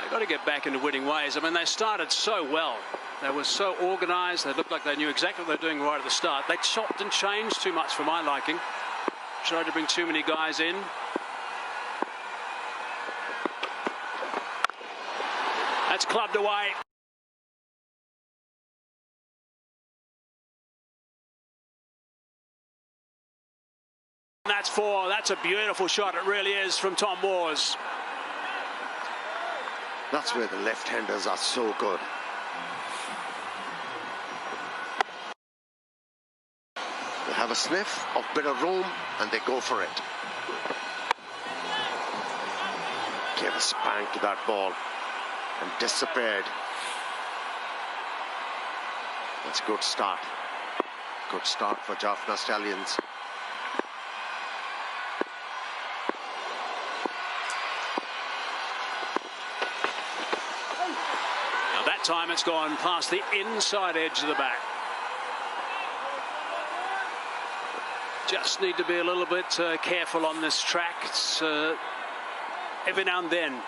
They've got to get back into winning ways. I mean, they started so well. They were so organised. They looked like they knew exactly what they were doing right at the start. They chopped and changed too much for my liking. Tried to bring too many guys in. That's clubbed away. That's 4. That's a beautiful shot. It really is from Tom Moores. That's where the left-handers are so good. They have a sniff of bit of room and they go for it. Gave a spank to that ball and disappeared. That's a good start. Good start for Jaffna Stallions. Time it's gone past the inside edge of the back. Just need to be a little bit careful on this track. It's, every now and then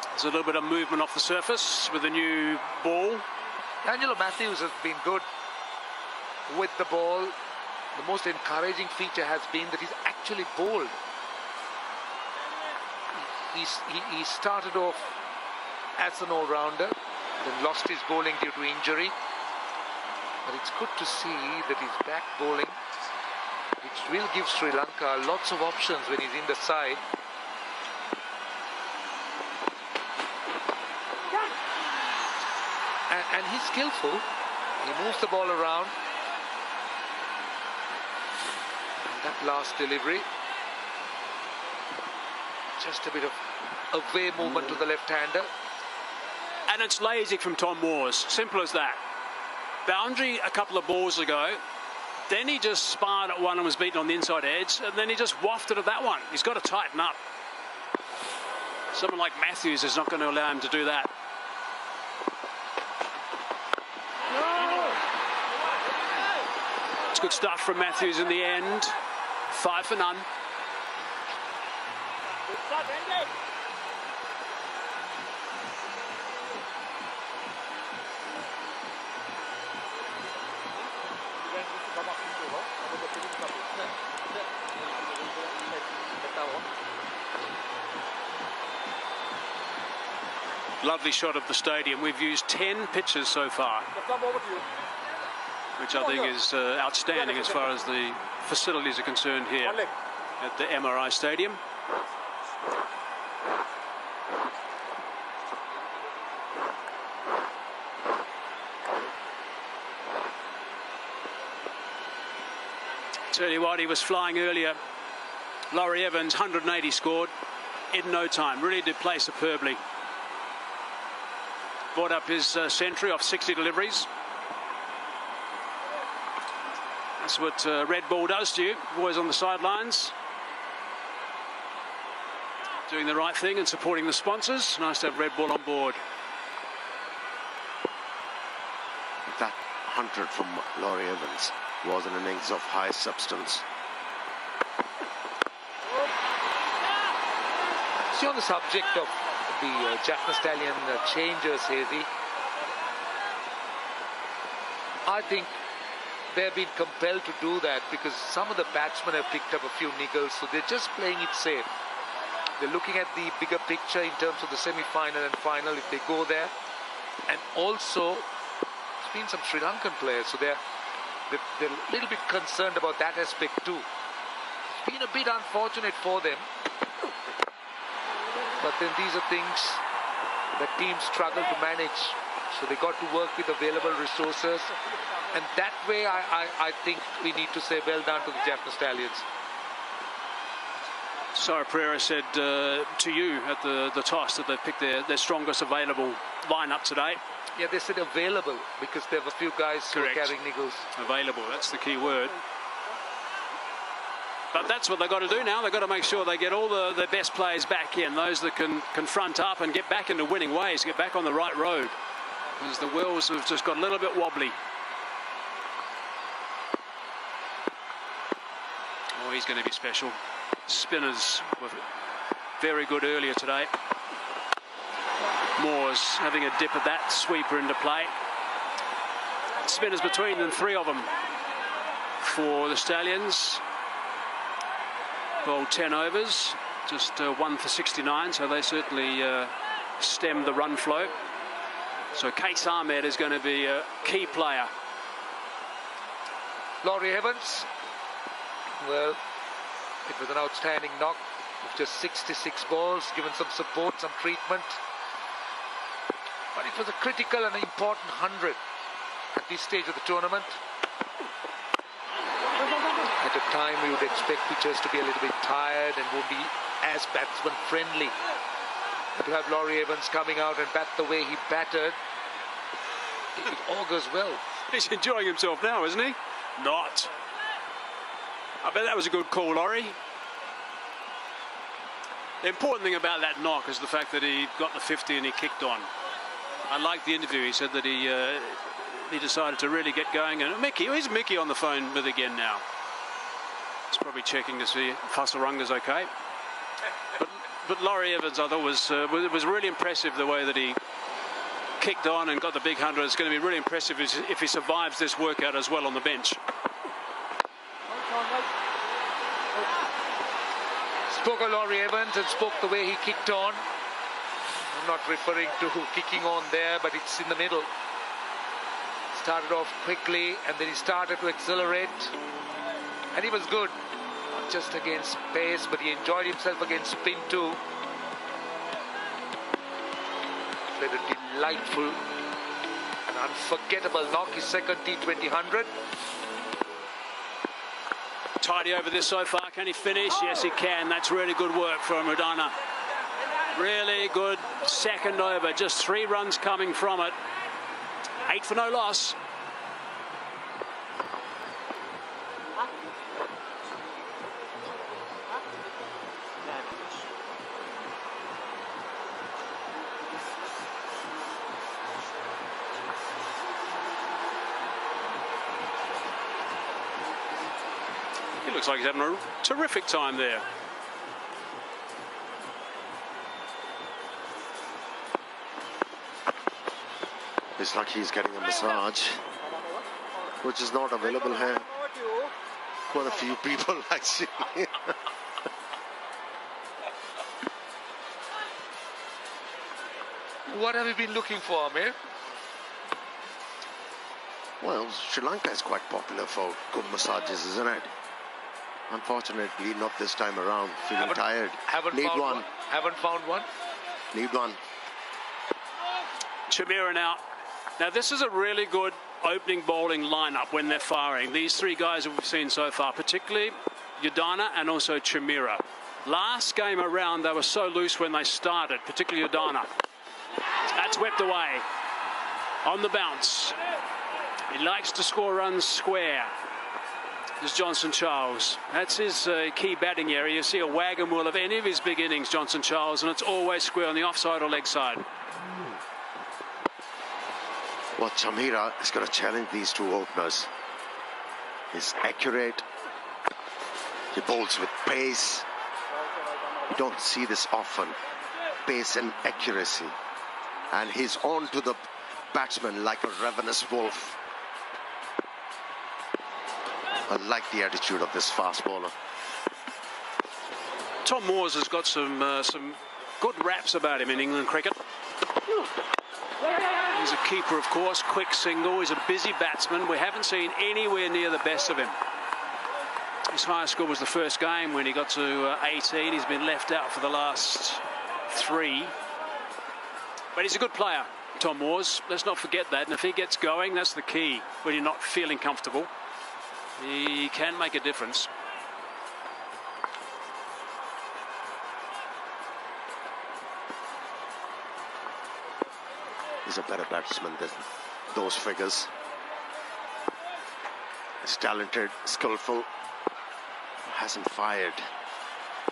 there's a little bit of movement off the surface with the new ball. Angelo Matthews has been good with the ball. The most encouraging feature has been that he's actually bowled. He started off as an all-rounder, then lost his bowling due to injury. But it's good to see that he's back bowling, which will give Sri Lanka lots of options when he's in the side. And he's skillful. He moves the ball around. And that last delivery, just a bit of away movement to the left-hander. And it's lazy from Tom Moores. Simple as that. Boundary a couple of balls ago. Then he just sparred at one and was beaten on the inside edge. And then he just wafted at that one. He's got to tighten up. Someone like Matthews is not going to allow him to do that. It's good stuff from Matthews in the end. 5 for none. Lovely shot of the stadium. We've used 10 pitches so far, which I think is outstanding as far as the facilities are concerned here at the MRI Stadium. Tell you what, he was flying earlier. Laurie Evans, 180 scored in no time. Really did play superbly. Brought up his century off 60 deliveries. That's what Red Bull does to you, always on the sidelines. Doing the right thing and supporting the sponsors. Nice to have Red Bull on board. That 100 from Laurie Evans was an innings of high substance. See, on the subject of the Jaffna Stallion changes, Hazy, I think they've been compelled to do that because some of the batsmen have picked up a few niggles, so they're just playing it safe. They're looking at the bigger picture in terms of the semi-final and final if they go there. And also, there's been some Sri Lankan players, so they're a little bit concerned about that aspect too. It's been a bit unfortunate for them. But then these are things that teams struggle to manage. So they got to work with available resources. And that way, I think we need to say well done to the Jaffna Stallions. Sarah Pereira said to you at the toss that they've picked their strongest available lineup today. Yeah, they said available because there were a few guys who were carrying niggles. Available, that's the key word. But that's what they've got to do now. They've got to make sure they get all the best players back in, those that can front up and get back into winning ways, get back on the right road. Because the wheels have just got a little bit wobbly. Oh, he's going to be special. Spinners were very good earlier today. Moores having a dip of that sweeper into play. Spinners between them, 3 of them for the Stallions. Bowled 10 overs, just 1 for 69, so they certainly stemmed the run flow. So Case Ahmed is going to be a key player. Laurie Evans, well, it was an outstanding knock of just 66 balls, given some support, some treatment. But it was a critical and important 100 at this stage of the tournament. At a time we would expect pitchers to be a little bit tired and won't be as batsman friendly. But to have Laurie Evans coming out and bat the way he batted, it augurs well. He's enjoying himself now, isn't he? Not. I bet that was a good call, Laurie. The important thing about that knock is the fact that he got the 50 and he kicked on. I liked the interview. He said that he decided to really get going. And Mickey, is Mickey on the phone with again now? He's probably checking to see if Hasarunga's okay. But Laurie Evans, I thought, was really impressive the way that he kicked on and got the big 100. It's going to be really impressive if he survives this workout as well on the bench. Spoke of Laurie Evans and spoke the way he kicked on. I'm not referring to kicking on there, but it's in the middle. Started off quickly and then he started to accelerate. And he was good, not just against pace, but he enjoyed himself against spin too. Played a delightful and unforgettable knock, his second T20 100. Tidy over this so far. Can he finish? Yes, he can. That's really good work from Rodana. Really good second over. Just 3 runs coming from it. 8 for no loss. He looks like he's having a terrific time there. It's like he's getting a massage, which is not available here. Quite a few people actually. What have you been looking for, Amir? Well, Sri Lanka is quite popular for good massages, isn't it? Unfortunately, not this time around. Feeling tired. Need one. Haven't found one. Need one. Chamira now. Now, this is a really good opening bowling lineup when they're firing. These 3 guys that we've seen so far, particularly Udana and also Chamira. Last game around, they were so loose when they started, particularly Udana. That's whipped away on the bounce. He likes to score runs square. This is Johnson Charles. That's his key batting area. You see a wagon wheel of any of his big innings, Johnson Charles, and it's always square on the offside or leg side. Well, Chamira is going to challenge these 2 openers. He's accurate. He bowls with pace. You don't see this often. Pace and accuracy. And he's on to the batsman like a ravenous wolf. I like the attitude of this fast bowler. Tom Moores has got some good raps about him in England cricket. He's a keeper, of course, quick single. He's a busy batsman. We haven't seen anywhere near the best of him. His highest score was the first game when he got to 18. He's been left out for the last 3. But he's a good player, Tom Moores. Let's not forget that. And if he gets going, that's the key. When you're not feeling comfortable, he can make a difference. He's a better batsman than those figures. He's talented, skillful. Hasn't fired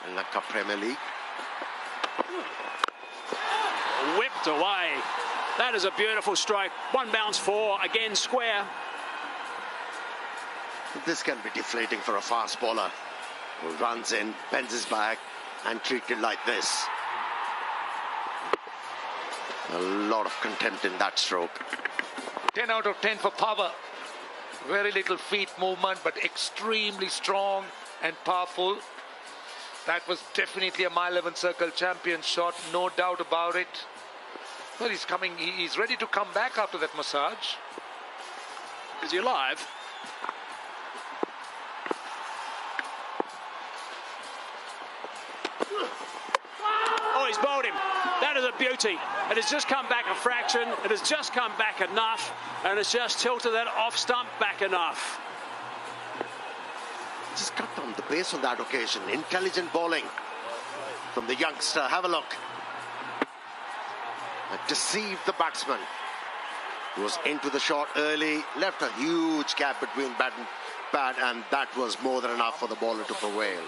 in LANKA Premier League. Whipped away. That is a beautiful strike. 1 bounce 4, again square. This can be deflating for a fast bowler who runs in, bends his back and treated like this. A lot of contempt in that stroke. 10 out of 10 for power. Very little feet movement, but extremely strong and powerful. That was definitely a mile 11 circle champion shot, no doubt about it. Well, he's coming, he's ready to come back after that massage. Is he alive? Oh, he's bowled him. That is a beauty. It has just come back a fraction. It has just come back enough. And it's just tilted that off stump back enough. Just cut down the pace on that occasion. Intelligent bowling from the youngster. Have a look. Deceived the batsman. He was into the shot early, left a huge gap between bat and pad, and that was more than enough for the bowler to prevail.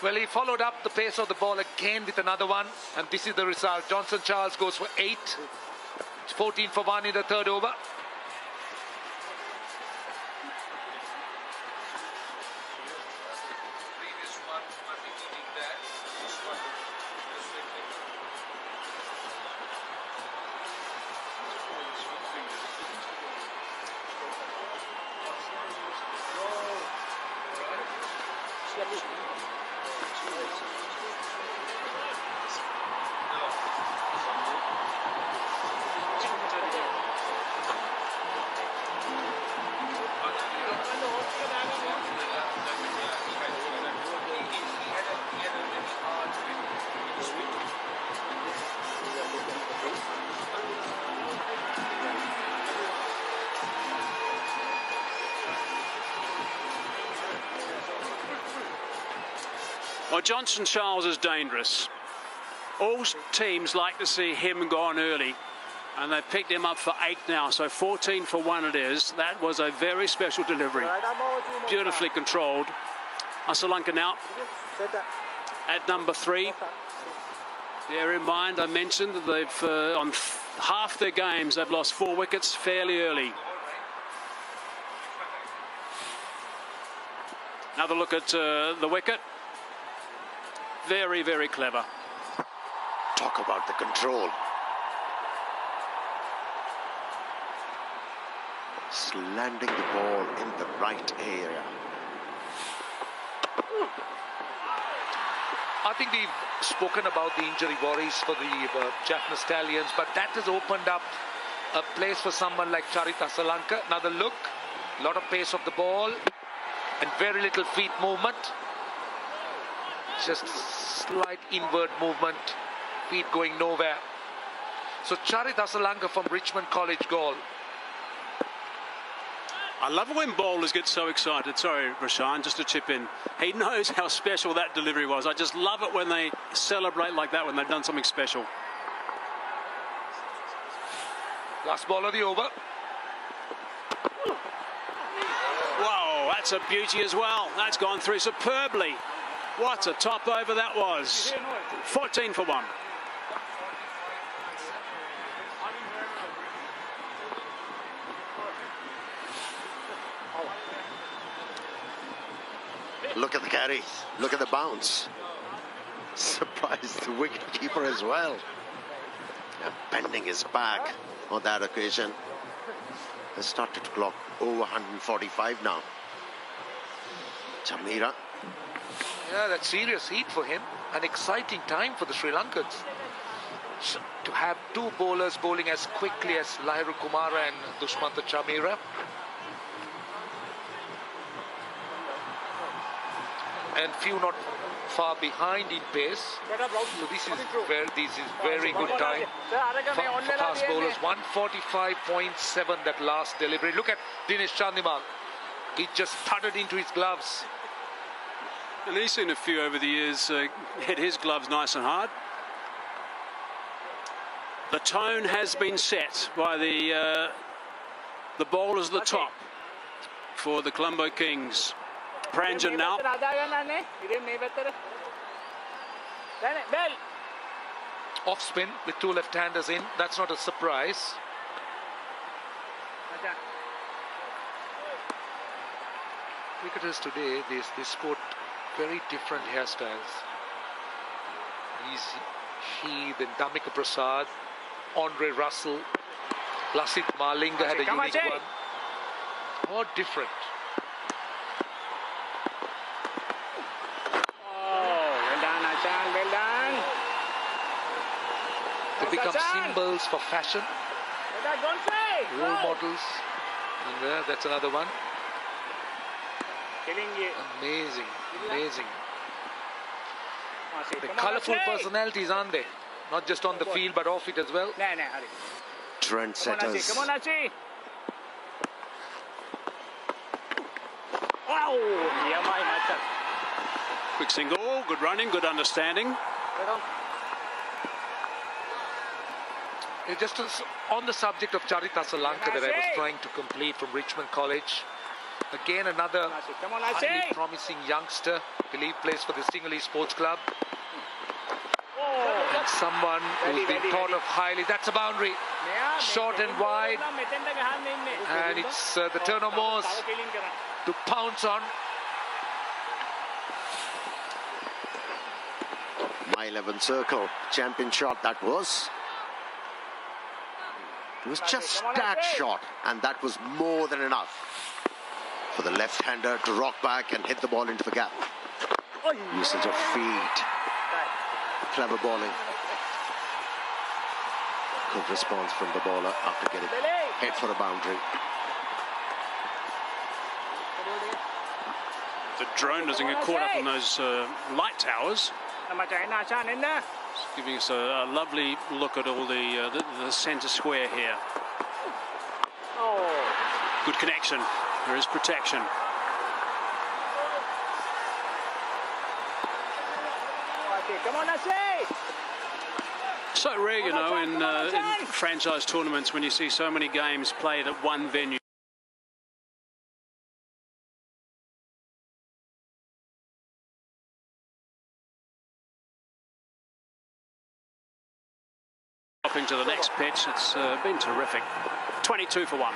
Well, he followed up the pace of the ball again with another one, and this is the result. Johnson Charles goes for 8. It's 14 for 1 in the third over. Well, Johnson Charles is dangerous. All teams like to see him gone early, and they've picked him up for 8 now, so 14 for 1 it is. That was a very special delivery. Beautifully controlled. Sri Lanka now at number 3. Bear in mind, I mentioned that they've, on half their games, they've lost 4 wickets fairly early. Another look at the wicket. Very, very clever. Talk about the control. Landing the ball in the right area. I think we've spoken about the injury worries for the Jaffna Stallions, but that has opened up a place for someone like Charith Asalanka. Another look, a lot of pace of the ball, and very little feet movement. Just slight inward movement, feet going nowhere. So Charith Asalanka from Richmond College goal. I love it when bowlers get so excited. Sorry, Rashan, just to chip in. He knows how special that delivery was. I just love it when they celebrate like that, when they've done something special. Last ball of the over. Whoa, that's a beauty as well. That's gone through superbly. What a top over that was. 14 for 1. Look at the carry. Look at the bounce. Surprised the wicketkeeper as well. Bending his back on that occasion. Has started to clock over 145 now. Chamira. Yeah, that's serious heat for him. An exciting time for the Sri Lankans. To have 2 bowlers bowling as quickly as Lahiru Kumara and Dushmantha Chamira. And few not far behind in pace. So this is very good time for fast bowlers. 145.7 that last delivery. Look at Dinesh Chandimal. He just thudded into his gloves. And he's seen a few over the years hit his gloves nice and hard. The tone has been set by the bowlers at the top for the Colombo Kings. Pranjan now. Off spin with 2 left-handers in. That's not a surprise. Cricketers today, they sport very different hairstyles. He, then Damika Prasad, Andre Russell. Lasith Malinga had a unique one. All different. Well done. They become symbols for fashion, role models. And there, that's another one. Amazing, amazing. The colourful personalities, aren't they? Not just on the field, but off it as well. Trendsetters. Quick single, good running, good understanding. Just on the subject of Charita LANKA that I was trying to complete from Richmond College. Again, another highly promising youngster. I believe plays for the Stingley Sports Club. And someone who's been thought of highly. That's a boundary. Short and wide. And it's the turn of Moores to pounce on. My 11 circle. Champion shot that was. It was just that shot, and that was more than enough for the left-hander to rock back and hit the ball into the gap. Usage of feet. Clever bowling. Good response from the bowler after getting hit for a boundary. The drone doesn't get caught up in those light towers. It's giving us a lovely look at all the centre square here. Good connection. There is protection. So rare, you know, in franchise tournaments when you see so many games played at one venue. Hopping to the next pitch, it's been terrific. 22 for 1.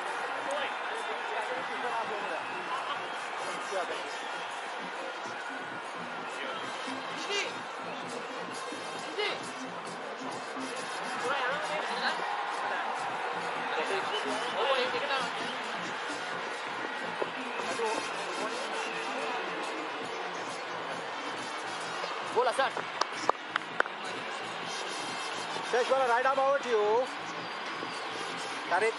Bola, sir. Search ball, right arm over to you. Tarik.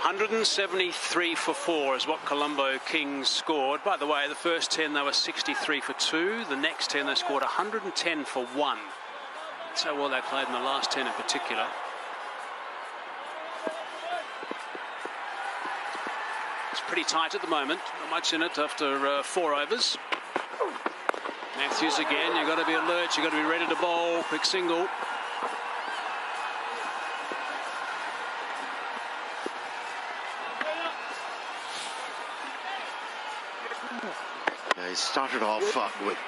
$173 for 4 is what Colombo Kings scored. By the way, the first 10 they were 63 for 2. The next 10 they scored 110 for 1. That's how well they played in the last 10 in particular. It's pretty tight at the moment. Not much in it after 4 overs. Matthews again. You've got to be alert. You've got to be ready to bowl. Quick single. He started off with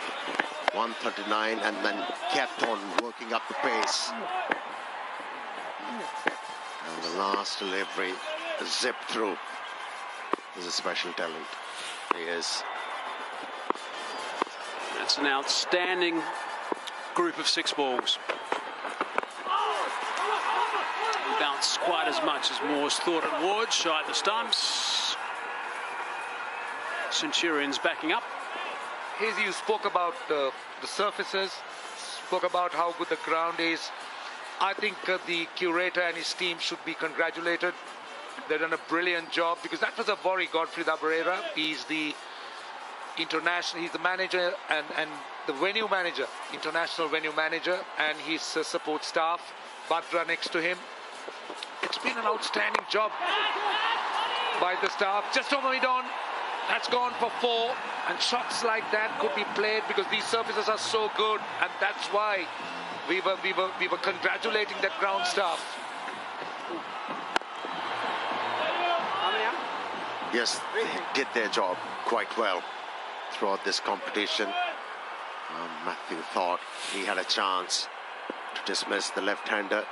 139 and then kept on working up the pace. And the last delivery zipped through. He's a special talent. He is. That's an outstanding group of 6 balls. He bounced quite as much as Moores thought it would. Shy the stumps. Centurions backing up. Hazy, you spoke about the surfaces, spoke about how good the ground is. I think the curator and his team should be congratulated. They've done a brilliant job because that was a worry. Godfrey Dabarera, he's the international, he's the manager and the venue manager, international venue manager, and his support staff, Badra next to him. It's been an outstanding job by the staff. Just over mid-on. That's gone for 4, and shots like that could be played because these surfaces are so good, and that's why we were congratulating that ground staff. Yes, they did their job quite well throughout this competition. Matthew thought he had a chance to dismiss the left-hander.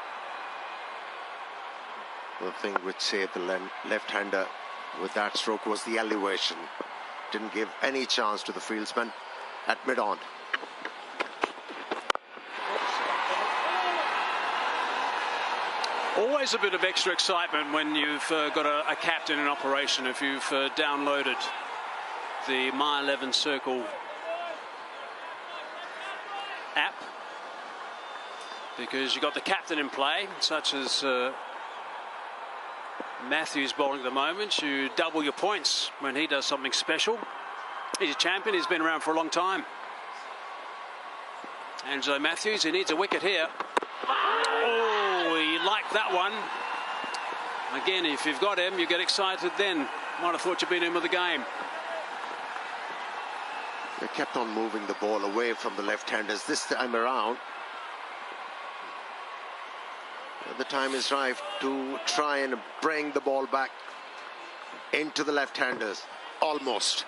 The thing which saved the left-hander with that stroke was the elevation. Didn't give any chance to the fieldsman at mid-on. Always a bit of extra excitement when you've got a captain in operation. If you've downloaded the My 11 Circle app, because you've got the captain in play, such as Matthews bowling at the moment. You double your points when he does something special. He's a champion. He's been around for a long time. Angelo Matthews, he needs a wicket here. Oh, he liked that one. Again, if you've got him, you get excited then. Might have thought you'd been in with the game. They kept on moving the ball away from the left-handers this time around. The time is right to try and bring the ball back into the left-handers. Almost.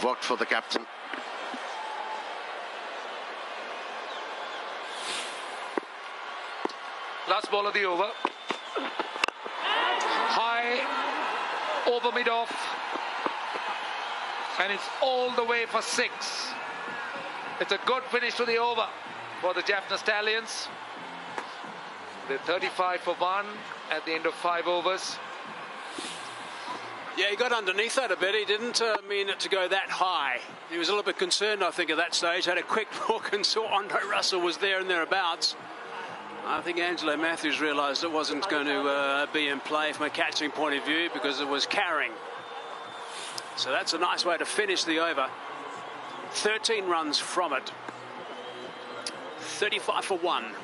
Worked for the captain. Last ball of the over. High, over mid-off. And it's all the way for 6. It's a good finish to the over for the Jaffna Stallions. They're 35 for 1 at the end of 5 overs. Yeah, he got underneath that a bit. He didn't mean it to go that high. He was a little bit concerned, I think, at that stage. Had a quick look and saw Andre Russell was there and thereabouts. I think Angelo Matthews realised it wasn't going to be in play from a catching point of view because it was carrying. So that's a nice way to finish the over. 13 runs from it. 35 for 1.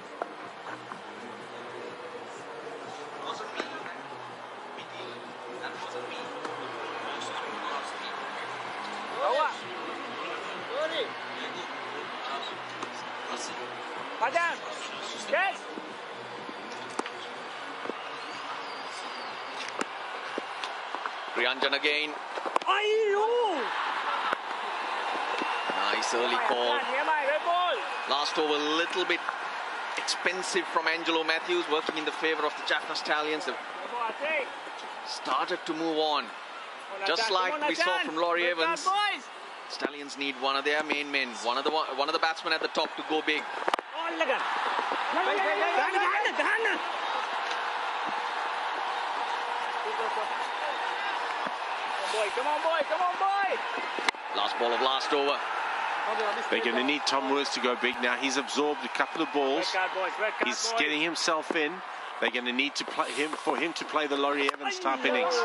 Priyanjan again. Nice early call. Last over a little bit expensive from Angelo Matthews, working in the favour of the Jaffna Stallions. They've started to move on. Just like we saw from Laurie Evans. Stallions need one of their main men, one of the batsmen at the top to go big. Come on, boy. Come on, boy. Last ball of last over. They're going to need Tom Lewis to go big now. He's absorbed a couple of balls. He's getting himself in. They're going to need to play for him to play the Laurie Evans type innings.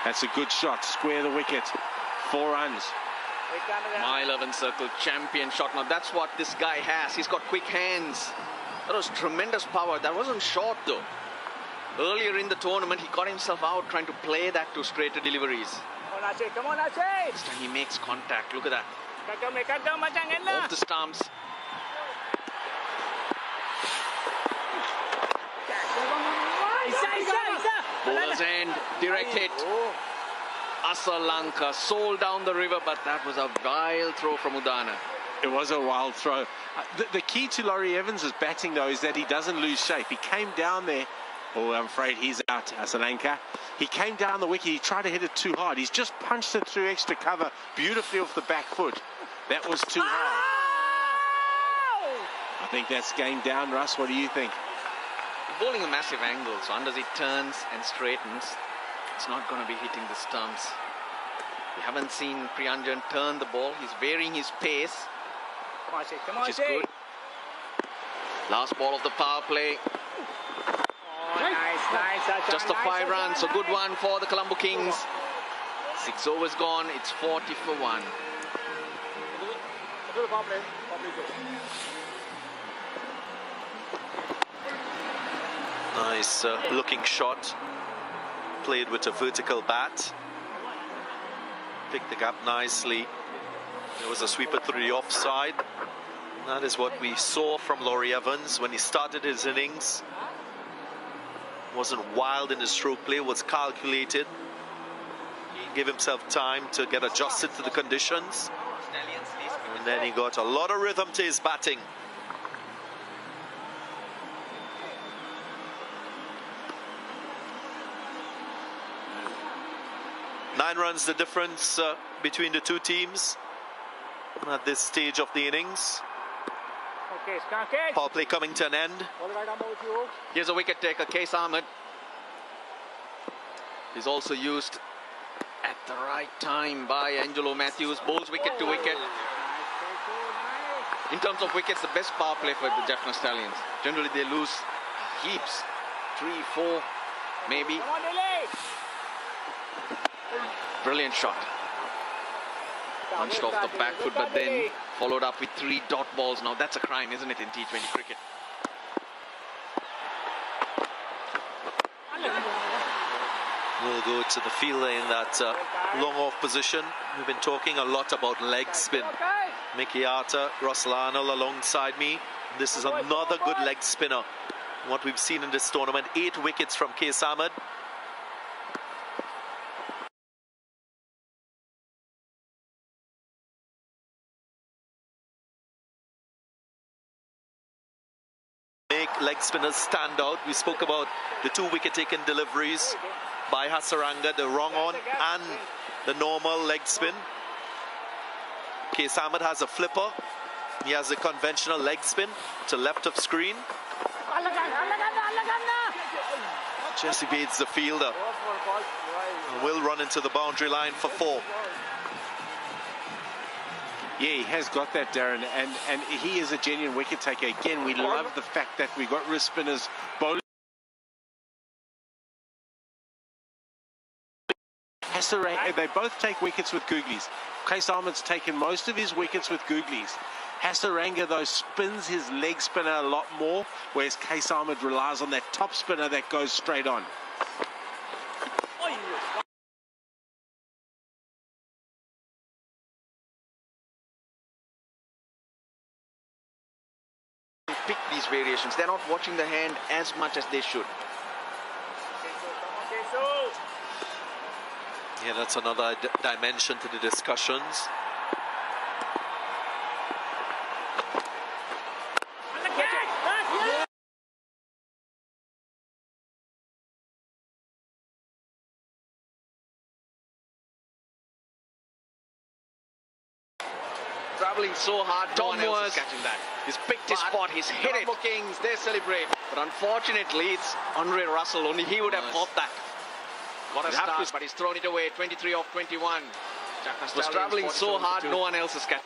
That's a good shot. Square the wicket. 4 runs. My 11 Circle champion shot. Now that's what this guy has. He's got quick hands. That was tremendous power. That wasn't short though. Earlier in the tournament, he got himself out trying to play that to straighter deliveries. Come on, Aceh. This time he makes contact. Look at that. Off the stumps. Bowler's end. Direct hit. LANKA sold down the river, but that was a wild throw from Udana. It was a wild throw. The key to Laurie Evans' batting, though, is that he doesn't lose shape. He came down there. Oh, I'm afraid he's out, LANKA. He came down the wicket. He tried to hit it too hard. He's just punched it through extra cover beautifully off the back foot. That was too hard. I think that's game down, Russ. What do you think? Bowling a massive angle, so as it turns and straightens, it's not going to be hitting the stumps. We haven't seen Priyanjan turn the ball. He's varying his pace, which is good. Last ball of the power play. Nice. Just the 5 runs, a good one for the Colombo Kings. 6 overs gone, it's 40 for 1. Nice looking shot. Played with a vertical bat. Picked it up nicely. There was a sweeper through the offside. That is what we saw from Laurie Evans when he started his innings. Wasn't wild in his stroke play, was calculated. He gave himself time to get adjusted to the conditions. And then he got a lot of rhythm to his batting. 9 runs the difference between the two teams at this stage of the innings. Power play coming to an end. Here's a wicket taker, Case Ahmed. He's also used at the right time by Angelo Matthews. Bowls wicket to wicket. In terms of wickets, the best power play for the Jaffna Stallions. Generally, they lose heaps. 3, 4, maybe. Brilliant shot. Punched off the back foot, but then followed up with 3 dot balls. Now that's a crime, isn't it, in T20 cricket? We'll go to the fielder in that long off position. We've been talking a lot about leg spin. Mickey Arthur, Russell Arnold alongside me. This is another good leg spinner. What we've seen in this tournament, 8 wickets from Case Ahmed. Make leg spinners stand out. We spoke about the 2 wicket taken deliveries by Hasaranga, the wrong on and the normal leg spin. Case Ahmed has a flipper. He has a conventional leg spin to left of screen. Just evades the fielder and will run into the boundary line for 4. Yeah, he has got that, Darren, and he is a genuine wicket taker. Again, we love the fact that we got wrist spinners bowling. They both take wickets with googlies. Case Ahmed's taken most of his wickets with googlies. Hasaranga, though, spins his leg spinner a lot more, whereas Case Ahmed relies on that top spinner that goes straight on. Pick these variations. They're not watching the hand as much as they should. Yeah, that's another dimension to the discussions. Traveling so hard, Tom Moore is catching that. He's picked his spot, he's hit it. Kings, they celebrate. But unfortunately, it's Andre Russell. Only he would have caught that. What a start, but he's thrown it away. 23 off 21. Was traveling so hard, no one else is catching.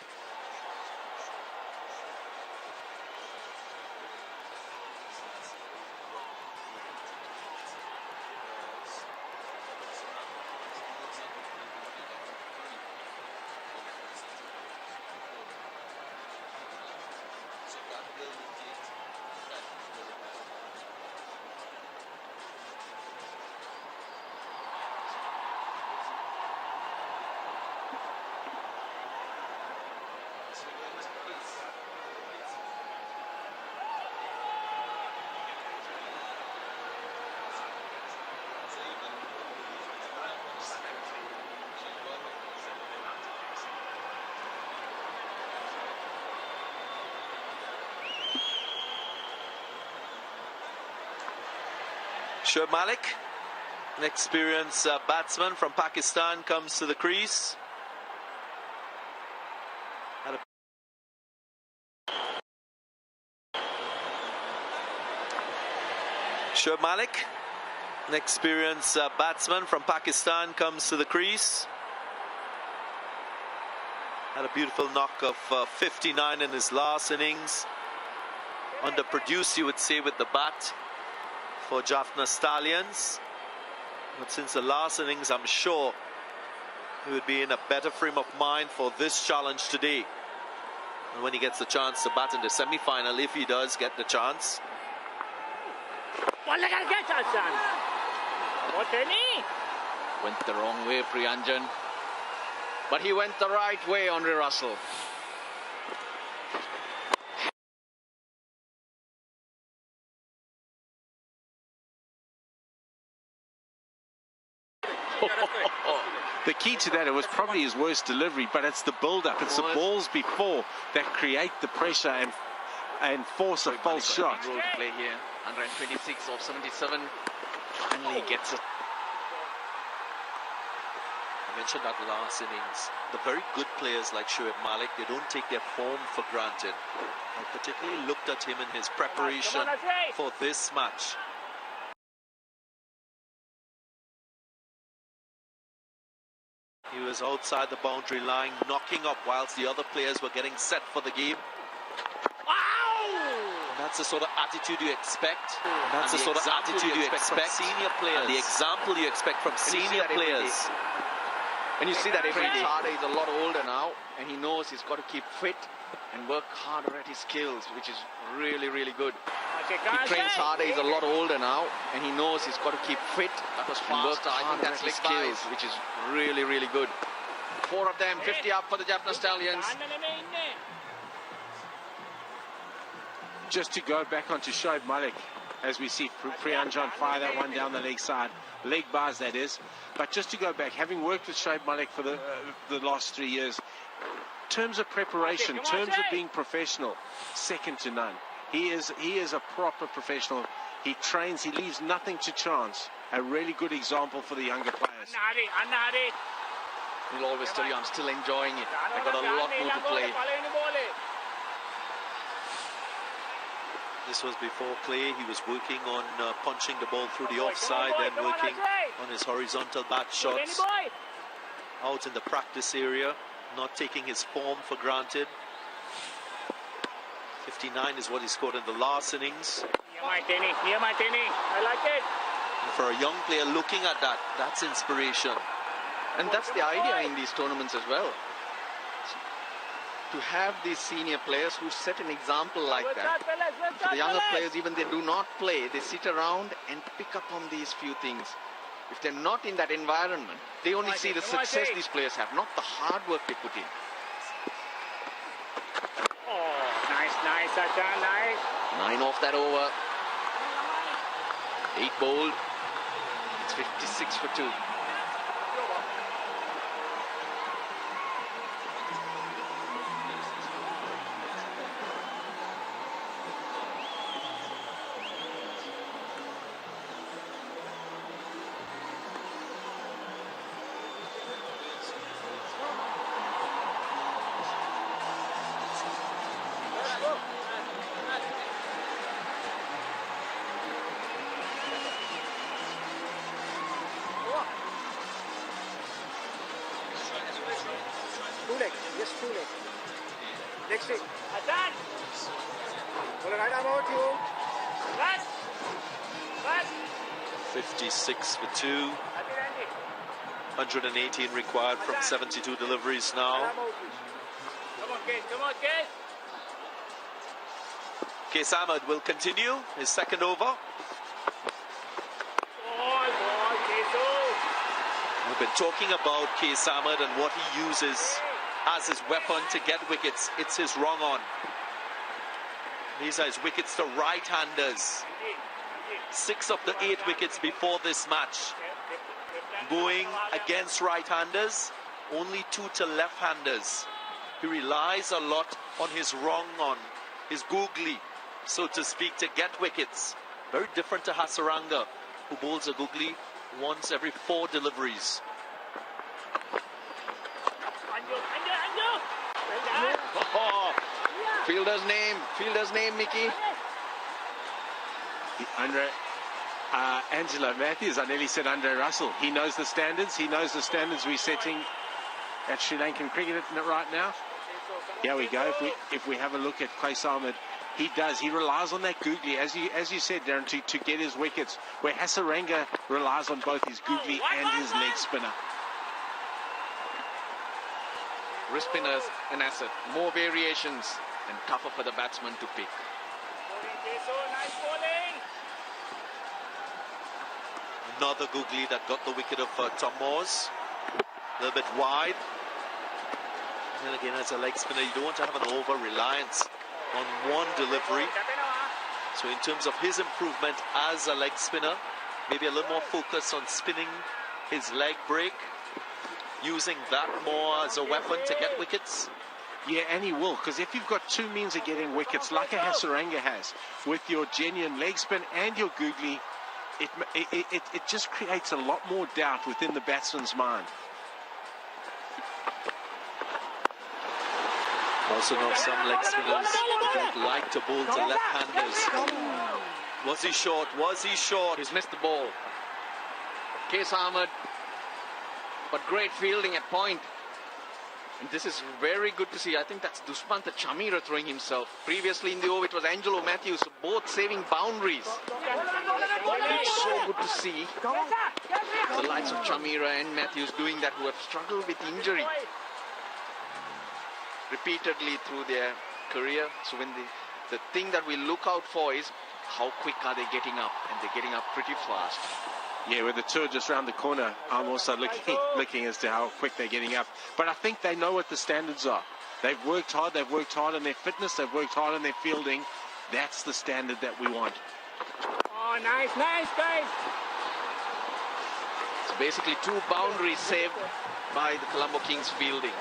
Shoaib Malik, an experienced batsman from Pakistan, comes to the crease. Shoaib Malik, an experienced batsman from Pakistan, comes to the crease. Had a beautiful knock of 59 in his last innings. Underproduced, you would say, with the bat for Jaffna Stallions. But since the last innings, I'm sure he would be in a better frame of mind for this challenge today. And when he gets the chance to bat in the semi-final, if he does get the chance. Went the wrong way, Priyanjan. But he went the right way, Andre Russell. The key to that, it was probably his worst delivery, but it's the build-up. It's the balls before that create the pressure and force a false shot. Role to play here. 126 of 77. Finally gets it. I mentioned that last innings. The very good players like Shoaib Malik, they don't take their form for granted. I particularly looked at him in his preparation for this match. He was outside the boundary line, knocking up whilst the other players were getting set for the game. And that's the sort of attitude you expect. That's the sort of attitude you expect from senior players. And the example you expect from senior players. And you see that every day. He's a lot older now, and he knows he's got to keep fit and work harder at his skills, which is really, really good. He trains harder. He's a lot older now, and he knows he's got to keep fit and work harder at his skills, which is really, really good. 4 of them, 50 up for the Jaffna Stallions. Just to go back onto Shoaib Malik, as we see Priyanjan fire that one down the leg side, leg bars that is. But just to go back, having worked with Shoaib Malik for the last 3 years, terms of preparation, terms of being professional, second to none. He is a proper professional. He trains, he leaves nothing to chance. A really good example for the younger players. He'll always tell you, I'm still enjoying it. I got a lot more to play. This was before Clay. He was working on punching the ball through the offside, then working on his horizontal bat shots out in the practice area, not taking his form for granted. 59 is what he scored in the last innings. I like it. And for a young player looking at that, that's inspiration. And that's the idea in these tournaments as well. To have these senior players who set an example like that. For the younger players, even they do not play, they sit around and pick up on these few things. If they're not in that environment, they only see the success these players have, not the hard work they put in. Oh, nice, Achan, nice. 9 off that over. 8 bowled. It's 56 for 2. Just 2 legs. Next thing. Attack! Well, right arm out, you. Cut! Cut! 56 for 2. 118 required from 72 deliveries now. Come on, Case. Come on, Case. Case Ahmed will continue his second over. We've been talking about Case Ahmed and what he uses as his weapon to get wickets. It's his wrong on. These are his wickets to right-handers. 6 of the 8 wickets before this match going against right-handers, only 2 to left-handers. He relies a lot on his wrong on, his googly, so to speak, to get wickets. Very different to Hasaranga, who bowls a googly once every 4 deliveries. Oh, fielder's name, Mickey. Angelo Matthews, I nearly said Andre Russell. He knows the standards. He knows the standards we're setting at Sri Lankan cricket right now. Here we go. If we have a look at Case Ahmed, he does. He relies on that googly, as you said, Darren, to get his wickets, where Hasaranga relies on both his googly and his leg spinner. Wrist spinners an asset. More variations and tougher for the batsman to pick. Another googly that got the wicket of Tom Moores. A little bit wide. And again, as a leg spinner, you don't want to have an over-reliance on one delivery. So in terms of his improvement as a leg spinner, maybe a little more focus on spinning his leg break, using that more as a weapon to get wickets. Yeah, and he will, because if you've got 2 means of getting wickets, like a Hasaranga has, with your genuine leg spin and your googly, it just creates a lot more doubt within the batsman's mind. Also know some leg spinners that like to bowl to left-handers. Was he short? Was he short? He's missed the ball. Case Ahmed, but great fielding at point. And this is very good to see. I think that's Dushmantha Chameera throwing himself. Previously in the over, it was Angelo Matthews, both saving boundaries. It's so good to see the likes of Chameera and Matthews doing that, who have struggled with injury repeatedly through their career. So when the thing that we look out for is how quick are they getting up, and they're getting up pretty fast. Yeah, with the tour just round the corner, I'm also looking as to how quick they're getting up. But I think they know what the standards are. They've worked hard on their fitness, they've worked hard on their fielding. That's the standard that we want. Oh, nice, nice, guys. It's basically 2 boundaries saved by the Colombo Kings fielding.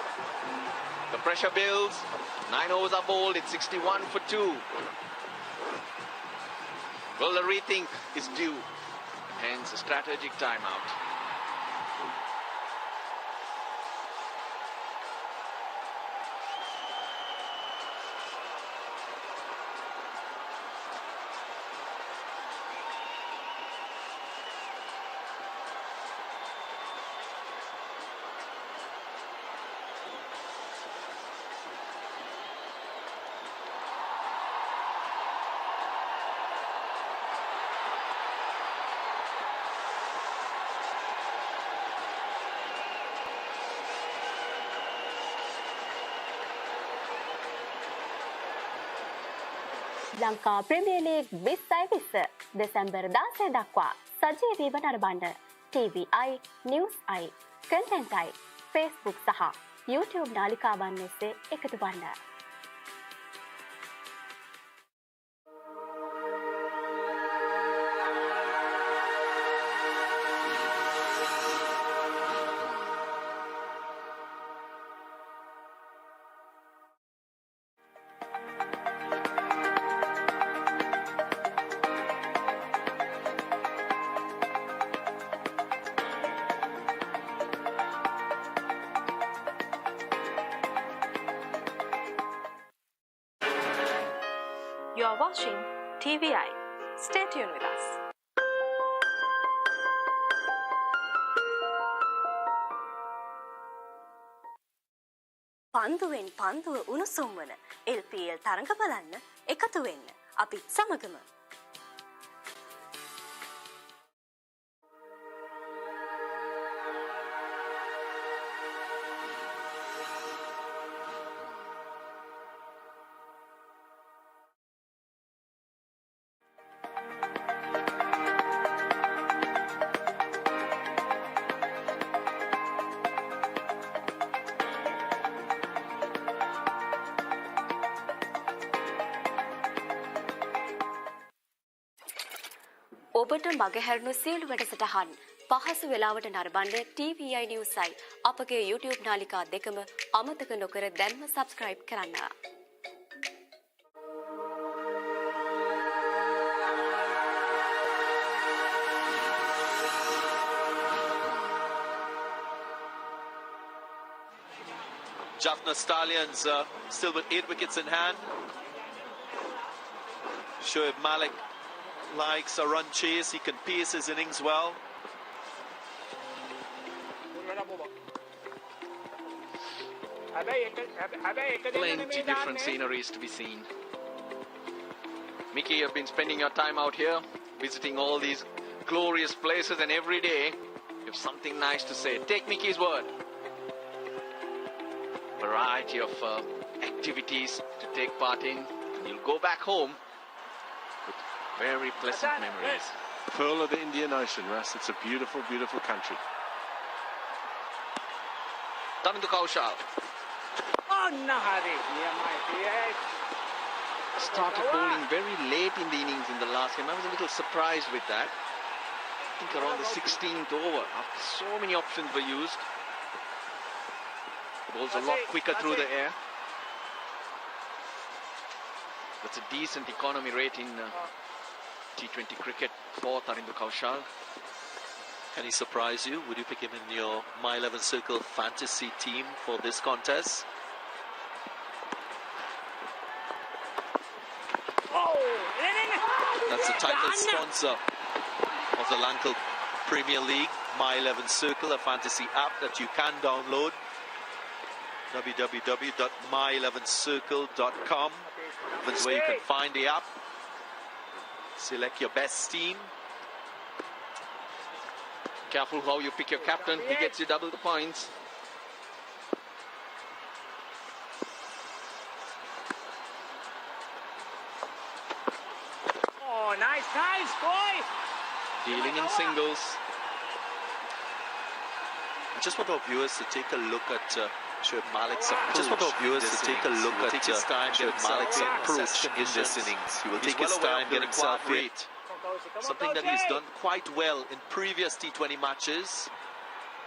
The pressure builds, 9 overs are bowled, it's 61 for 2. Well, the rethink is due. Hence a strategic timeout. Lanka premier league 2020 December 16 දක්වා සජීවීව නරඹන්න TVI, News.i, Content.i, Facebook සහ YouTube නාලිකාවන් ඔස්සේ එකතු වන්න. You are watching TVI. Stay tuned with us. පන්දුවෙන් පන්දුව උණුසුම් වන LPL තරඟ බලන්න එකතු වෙන්න අපිත් සමගම. ඔබට මගහැරුණු සියලු වැඩසටහන් පහසු වෙලාවට නරඹන්න TVI News.i අපගේ YouTube නාලිකා දෙකම අමතක නොකර දැන්ම subscribe කරන්න. Jaffna Stallions still with 8 wickets in hand. Shoaib Malik likes a run chase. He can pace his innings well. Plenty different sceneries to be seen. Mickey, you've been spending your time out here, visiting all these glorious places, and every day you have something nice to say. Take Mickey's word. Variety of activities to take part in. You'll go back home with very pleasant memories. Pearl of the Indian Ocean, Russ. It's a beautiful, beautiful country. Tamindu Kaushal. Oh, Nahari. Started bowling very late in the innings in the last game. I was a little surprised with that. I think around the 16th over, after so many options were used. The ball's a lot quicker through the air. That's a decent economy rate in T20 cricket for Tamindu Kaushal. Can he surprise you? Would you pick him in your My 11 Circle fantasy team for this contest? title sponsor of the LANKA Premier League, My 11 Circle, a fantasy app that you can download. www.my11circle.com. That's where you can find the app. Select your best team. Careful how you pick your captain. He gets you double the points. Oh, nice, boy. Dealing in singles. I just want our viewers to take a look at Shoaib Malik's approach. Just want our viewers to take a look at Shoaib Malik's approach in this innings. He will take his time, get himself fit. Something that he's done quite well in previous T20 matches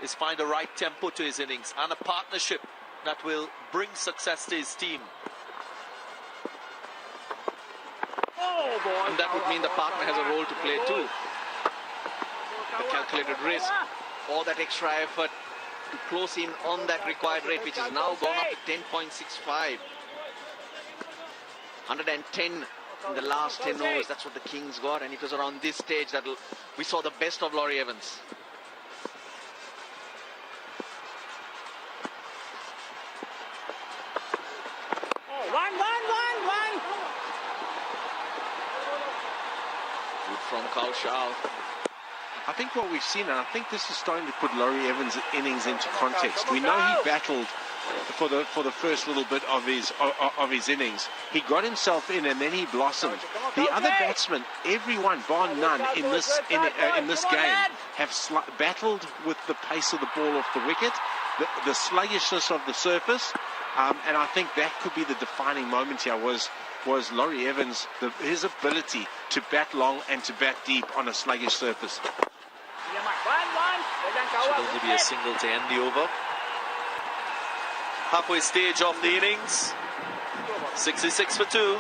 is find the right tempo to his innings and a partnership that will bring success to his team. And that would mean the partner has a role to play too. The calculated risk or that extra effort to close in on that required rate, which is now gone up to 10.65. 110 in the last 10 overs. That's what the Kings got, and it was around this stage that we saw the best of Laurie Evans. One. Good from Kaushal. I think what we've seen, and I think this is starting to put Laurie Evans' innings into context. We know he battled for the first little bit of his innings. He got himself in, and then he blossomed. The other batsmen, everyone bar none in this game, have battled with the pace of the ball off the wicket, the sluggishness of the surface, and I think that could be the defining moment here. Was Laurie Evans, his ability to bat long and to bat deep on a sluggish surface. Should only be a single to end the over. Halfway stage of the innings. 66 for 2.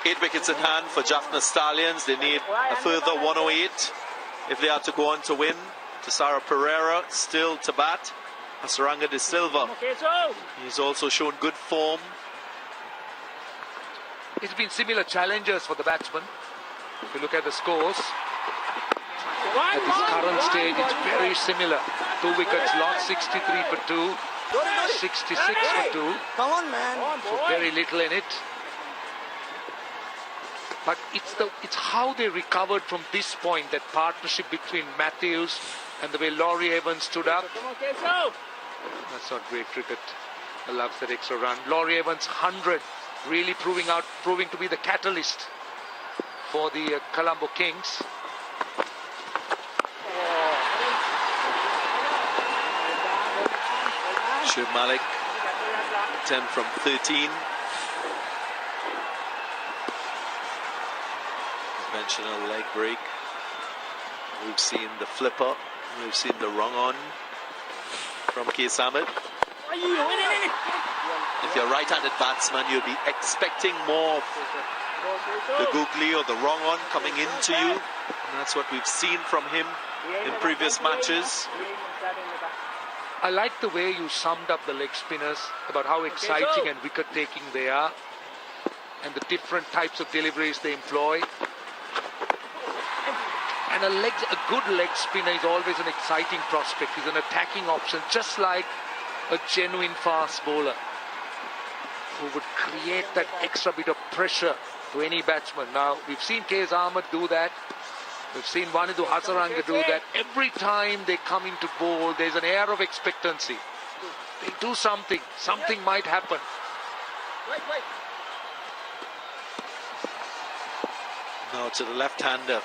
Eight wickets in hand for Jaffna Stallions. They need a further 108 if they are to go on to win. Tessara Pereira still to bat. Hasaranga De Silva, he's also shown good form. It's been similar challenges for the batsmen. If you look at the scores, at this current stage, it's very similar. 2 wickets lost, 63 for 2, 66 for 2. Come on, man. So very little in it. But it's how they recovered from this point, that partnership between Matthews and the way Laurie Evans stood up. That's not great cricket. Loves that extra run. Laurie Evans 100, really proving to be the catalyst for the Colombo Kings. Shoaib Malik, 10 from 13. Conventional leg break. We've seen the flipper. We've seen the wrong on from Qais Ahmed. If you're a right-handed batsman, you'll be expecting more of the googly or the wrong on coming into you. And that's what we've seen from him in previous matches. I like the way you summed up the leg spinners, about how exciting and wicket-taking they are, and the different types of deliveries they employ. And a good leg spinner is always an exciting prospect. He's an attacking option, just like a genuine fast bowler who would create that extra bit of pressure to any batsman. Now, we've seen Qais Ahmed do that. We've seen Wanindu Hasaranga do that. Every time they come into bowl, there's an air of expectancy. They do something. Something might happen. Now to the left-hander.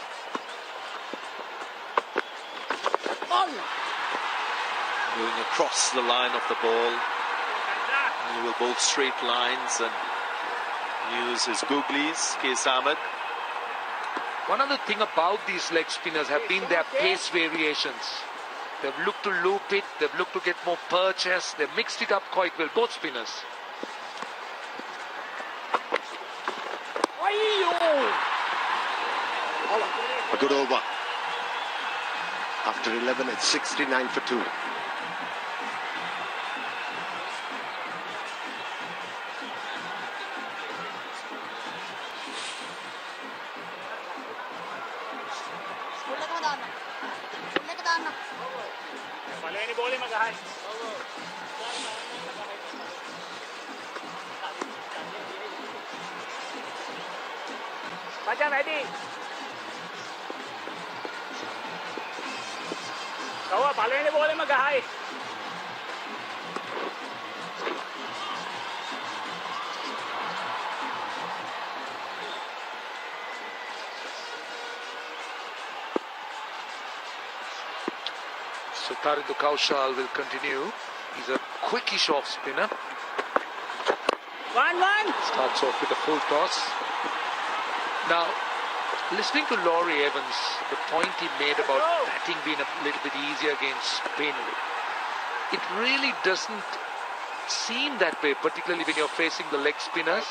Moving across the line of the ball. He will both straight lines and use his googlies, Case Ahmed. One other thing about these leg spinners have been their pace variations. They've looked to loop it, they've looked to get more purchase, they've mixed it up quite well, both spinners. A good over. After 11, it's 69 for 2. ready. Kau paling ni boleh magahai. So Tarindu Kaushal will continue. He's a quickish off spinner. Starts off with a full toss. Now, listening to Laurie Evans, the point he made about batting being a little bit easier against spin, it really doesn't seem that way, particularly when you're facing the leg spinners.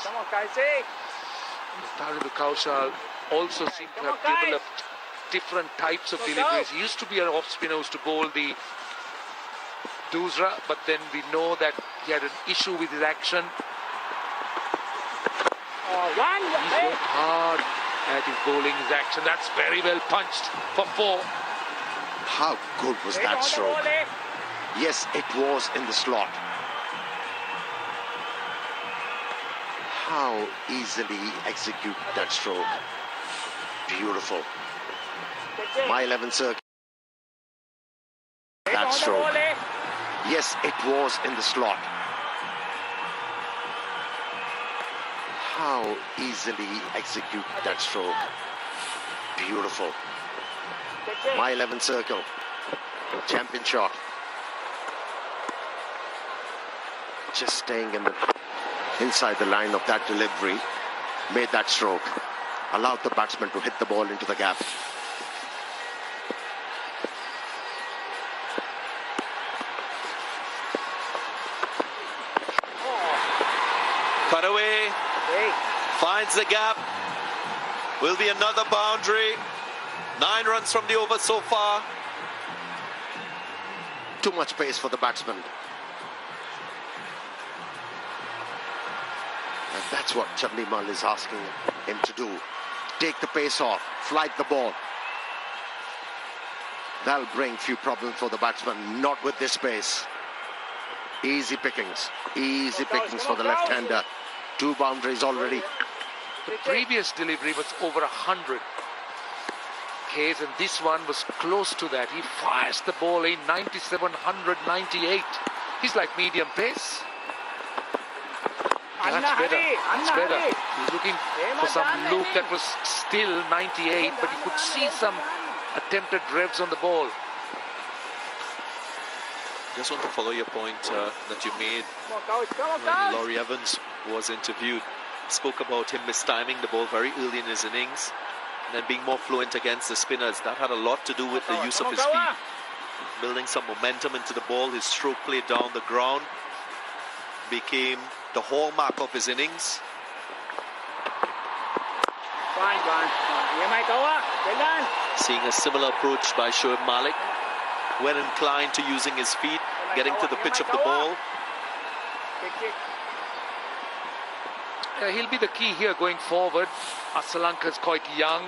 Tarindu Kaushal also seems to have developed different types of deliveries. He used to be an off spinner who used to bowl the Doosra, but then we know that he had an issue with his action. He's worked hard at his bowling, his action. That's very well punched for 4. How good was that stroke? Yes, it was in the slot. How easily he executed that stroke. Beautiful. My 11 circuit. That stroke. Yes, it was in the slot. How easily he executed that stroke. Beautiful. My 11 circle. Champion shot. Just staying in the inside the line of that delivery. Made that stroke. Allowed the batsman to hit the ball into the gap. Cut away. Finds the gap. Will be another boundary. 9 runs from the over so far. Too much pace for the batsman. And that's what Chandimal is asking him to do. Take the pace off. Flight the ball. That'll bring few problems for the batsman. Not with this pace. Easy pickings. Easy pickings for the left-hander. 2 boundaries already. The previous delivery was over 100 Ks, and this one was close to that. He fires the ball in 9798. He's like medium pace. That's better. That's better. He's looking for some loop that was still 98, but he could see some attempted revs on the ball. Just want to follow your point that you made when Laurie Evans was interviewed. Spoke about him mistiming the ball very early in his innings and then being more fluent against the spinners. That had a lot to do with the use of his feet. Building some momentum into the ball. His stroke play down the ground became the hallmark of his innings. Seeing a similar approach by Shoaib Malik. When inclined to using his feet, getting to the pitch of the ball. He'll be the key here going forward. LANKA is quite young.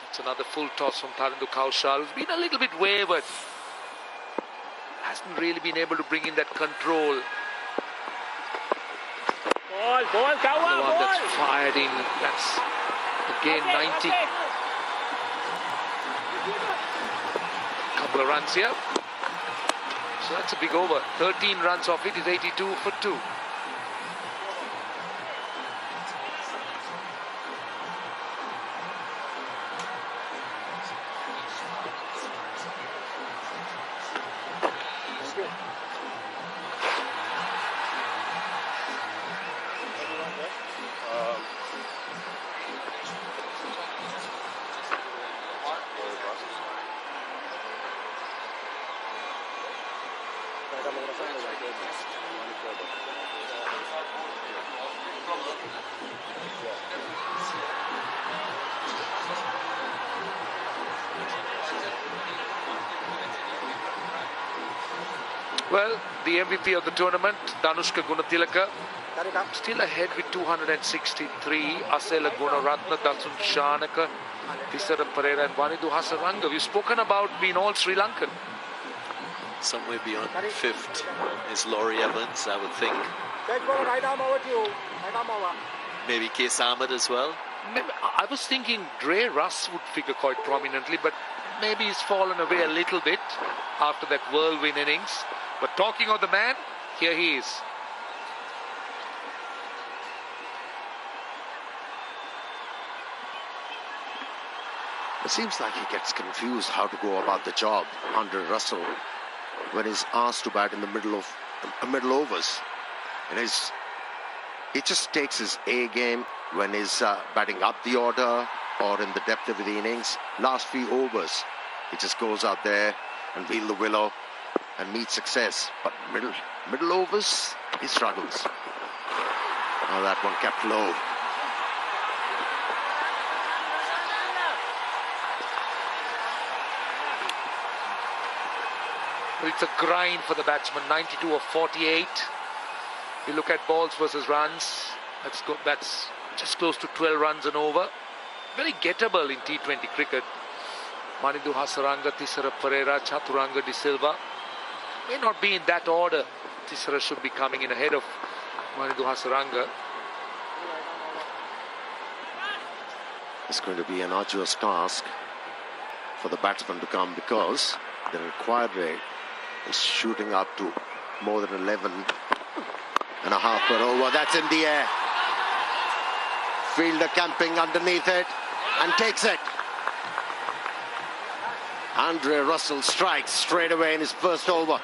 That's another full toss from Tarindu Kaushal. He's been a little bit wayward. Hasn't really been able to bring in that control. The one that's fired in, that's again 90. Couple of runs here. So that's a big over. 13 runs off it is 82 for 2. Well, the MVP of the tournament, Danushka Gunatilaka, still ahead with 263. Asela Gunaratna, Dasun Shanaka, Tisara Pereira and Vanidu Hasaranga. We've spoken about being all Sri Lankan. Somewhere beyond fifth is Laurie Evans, I would think. Right arm over to you. Right arm over. Maybe Case Ahmed as well. Maybe, I was thinking Dre Russ would figure quite prominently, but maybe he's fallen away a little bit after that whirlwind innings. But talking of the man, here he is. It seems like he gets confused how to go about the job, Andre Russell, when he's asked to bat in the middle overs. And he just takes his A game when he's batting up the order or in the depth of the innings. Last few overs, he just goes out there and wheel the willow and meet success. But middle overs, he struggles. Oh, that one kept low. It's a grind for the batsman, 92 of 48. You look at balls versus runs, that's just close to 12 runs and over. Very gettable in T20 cricket. Manidu Hasaranga, Tisara Pereira, Chaturanga De Silva. May not be in that order. Tisara should be coming in ahead of Manidu Hasaranga. It's going to be an arduous task for the batsman to come because the required rate is shooting up to more than 11.5 per over. That's in the air. Fielder camping underneath it and takes it. Andre Russell strikes straight away in his first over.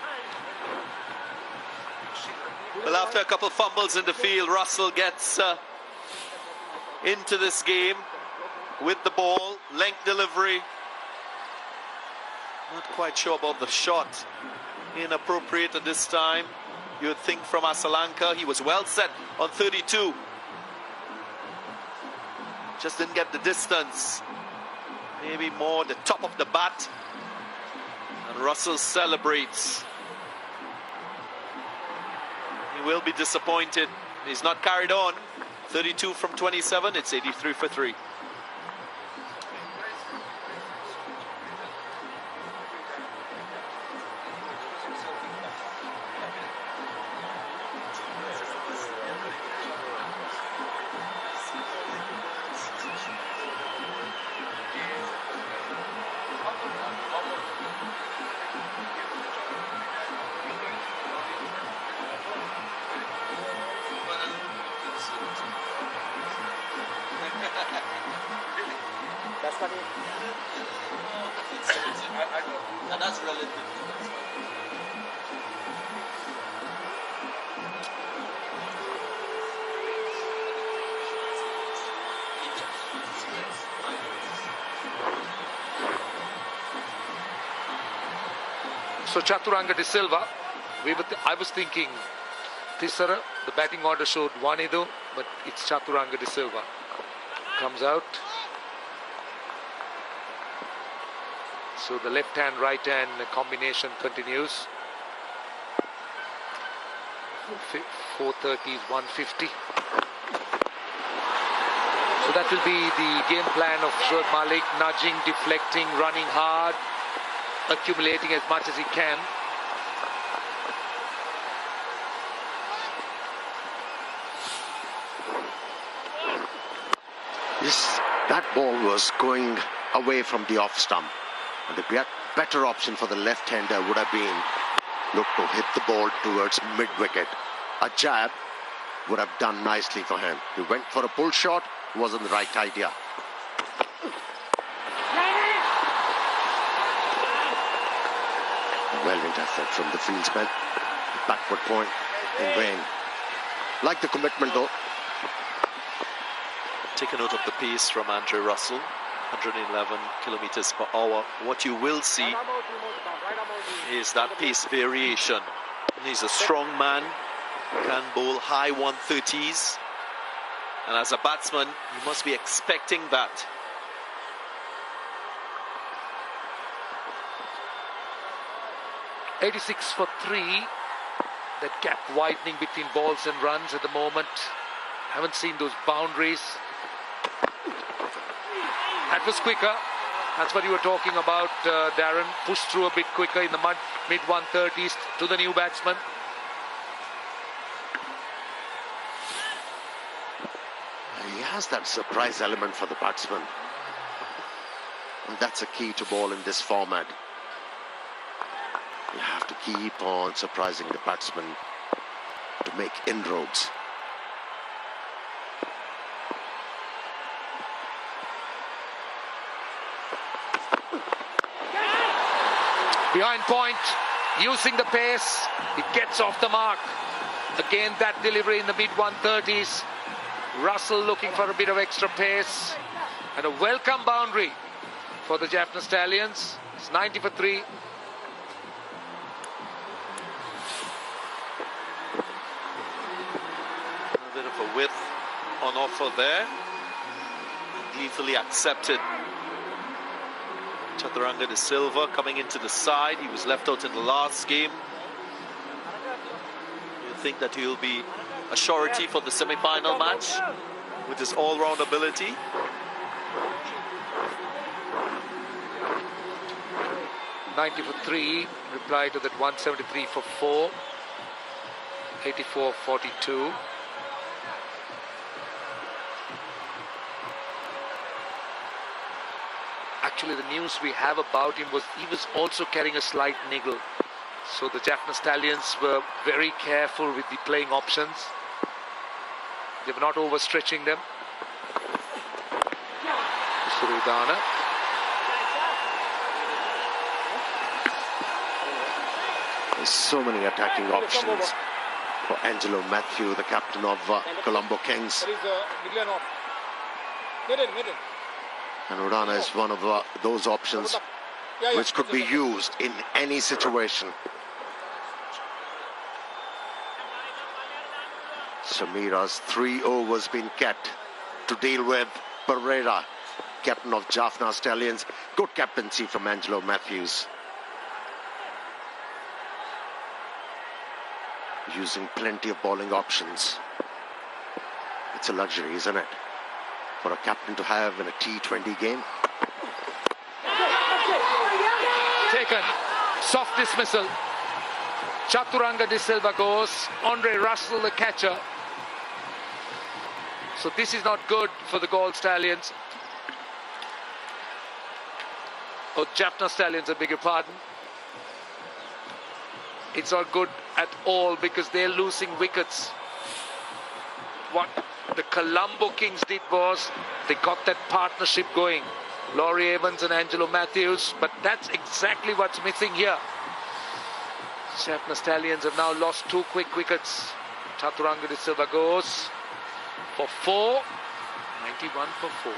Well, after a couple of fumbles in the field, Russell gets into this game with the ball, length delivery. Not quite sure about the shot. Inappropriate at this time. You would think from LANKA, he was well set on 32. Just didn't get the distance. Maybe more the top of the bat. And Russell celebrates. He will be disappointed. He's not carried on. 32 from 27, it's 83 for 3. That's funny. That's relative. So Chaturanga De Silva, I was thinking Tisara, the batting order showed Vanidu, but it's Chaturanga De Silva. Comes out. So the left hand, right hand combination continues. 430 is 150. So that will be the game plan of Shoaib Malik, nudging, deflecting, running hard, accumulating as much as he can. That ball was going away from the off stump. And the better option for the left-hander would have been, look, to hit the ball towards mid-wicket. A jab would have done nicely for him. He went for a pull shot, wasn't the right idea. Well intercepted from the fieldsman. Backward point in vain. Like the commitment though. Take a note of the pace from Andre Russell. 111 kilometers per hour. What you will see is that pace variation He's a strong man, can bowl high 130s. And as a batsman, you must be expecting that. '86 for 3. That gap widening between balls and runs at the moment. Haven't seen those boundaries. That was quicker. That's what you were talking about, Darren. Pushed through a bit quicker in the mid 130s to the new batsman. He has that surprise element for the batsman. And that's a key to ball in this format. You have to keep on surprising the batsman to make inroads. Behind point, using the pace, it gets off the mark. Again, that delivery in the mid 130s. Russell looking for a bit of extra pace. And a welcome boundary for the Jaffna Stallions. It's 90 for 3. A bit of a width on offer there. Easily accepted. Chaturanga de Silva coming into the side. He was left out in the last game. You think that he'll be a surety for the semi-final match with his all-round ability? $90 for 3. Reply to that 173 for 4. 84-42. Actually, the news we have about him was he was also carrying a slight niggle. So the Jaffna Stallions were very careful with the playing options. They were not overstretching them. Surudana. There's so many attacking options for Angelo Matthew, the captain of Colombo Kings. And Udana is one of those options which could be used in any situation. Samira's 3 overs been kept to deal with Pereira, captain of Jaffna Stallions. Good captaincy from Angelo Matthews. Using plenty of bowling options. It's a luxury, isn't it? For a captain to have in a T20 game. Taken. Soft dismissal. Chaturanga de Silva goes. Andre Russell, the catcher. So this is not good for the Gold Stallions. Oh, Jaffna Stallions, I beg your pardon. It's not good at all because they're losing wickets. What the Colombo Kings did was they got that partnership going. Laurie Evans and Angelo Matthews, but that's exactly what's missing here. Jaffna Stallions have now lost 2 quick wickets. Chaturanga de Silva goes for 4. 91 for 4.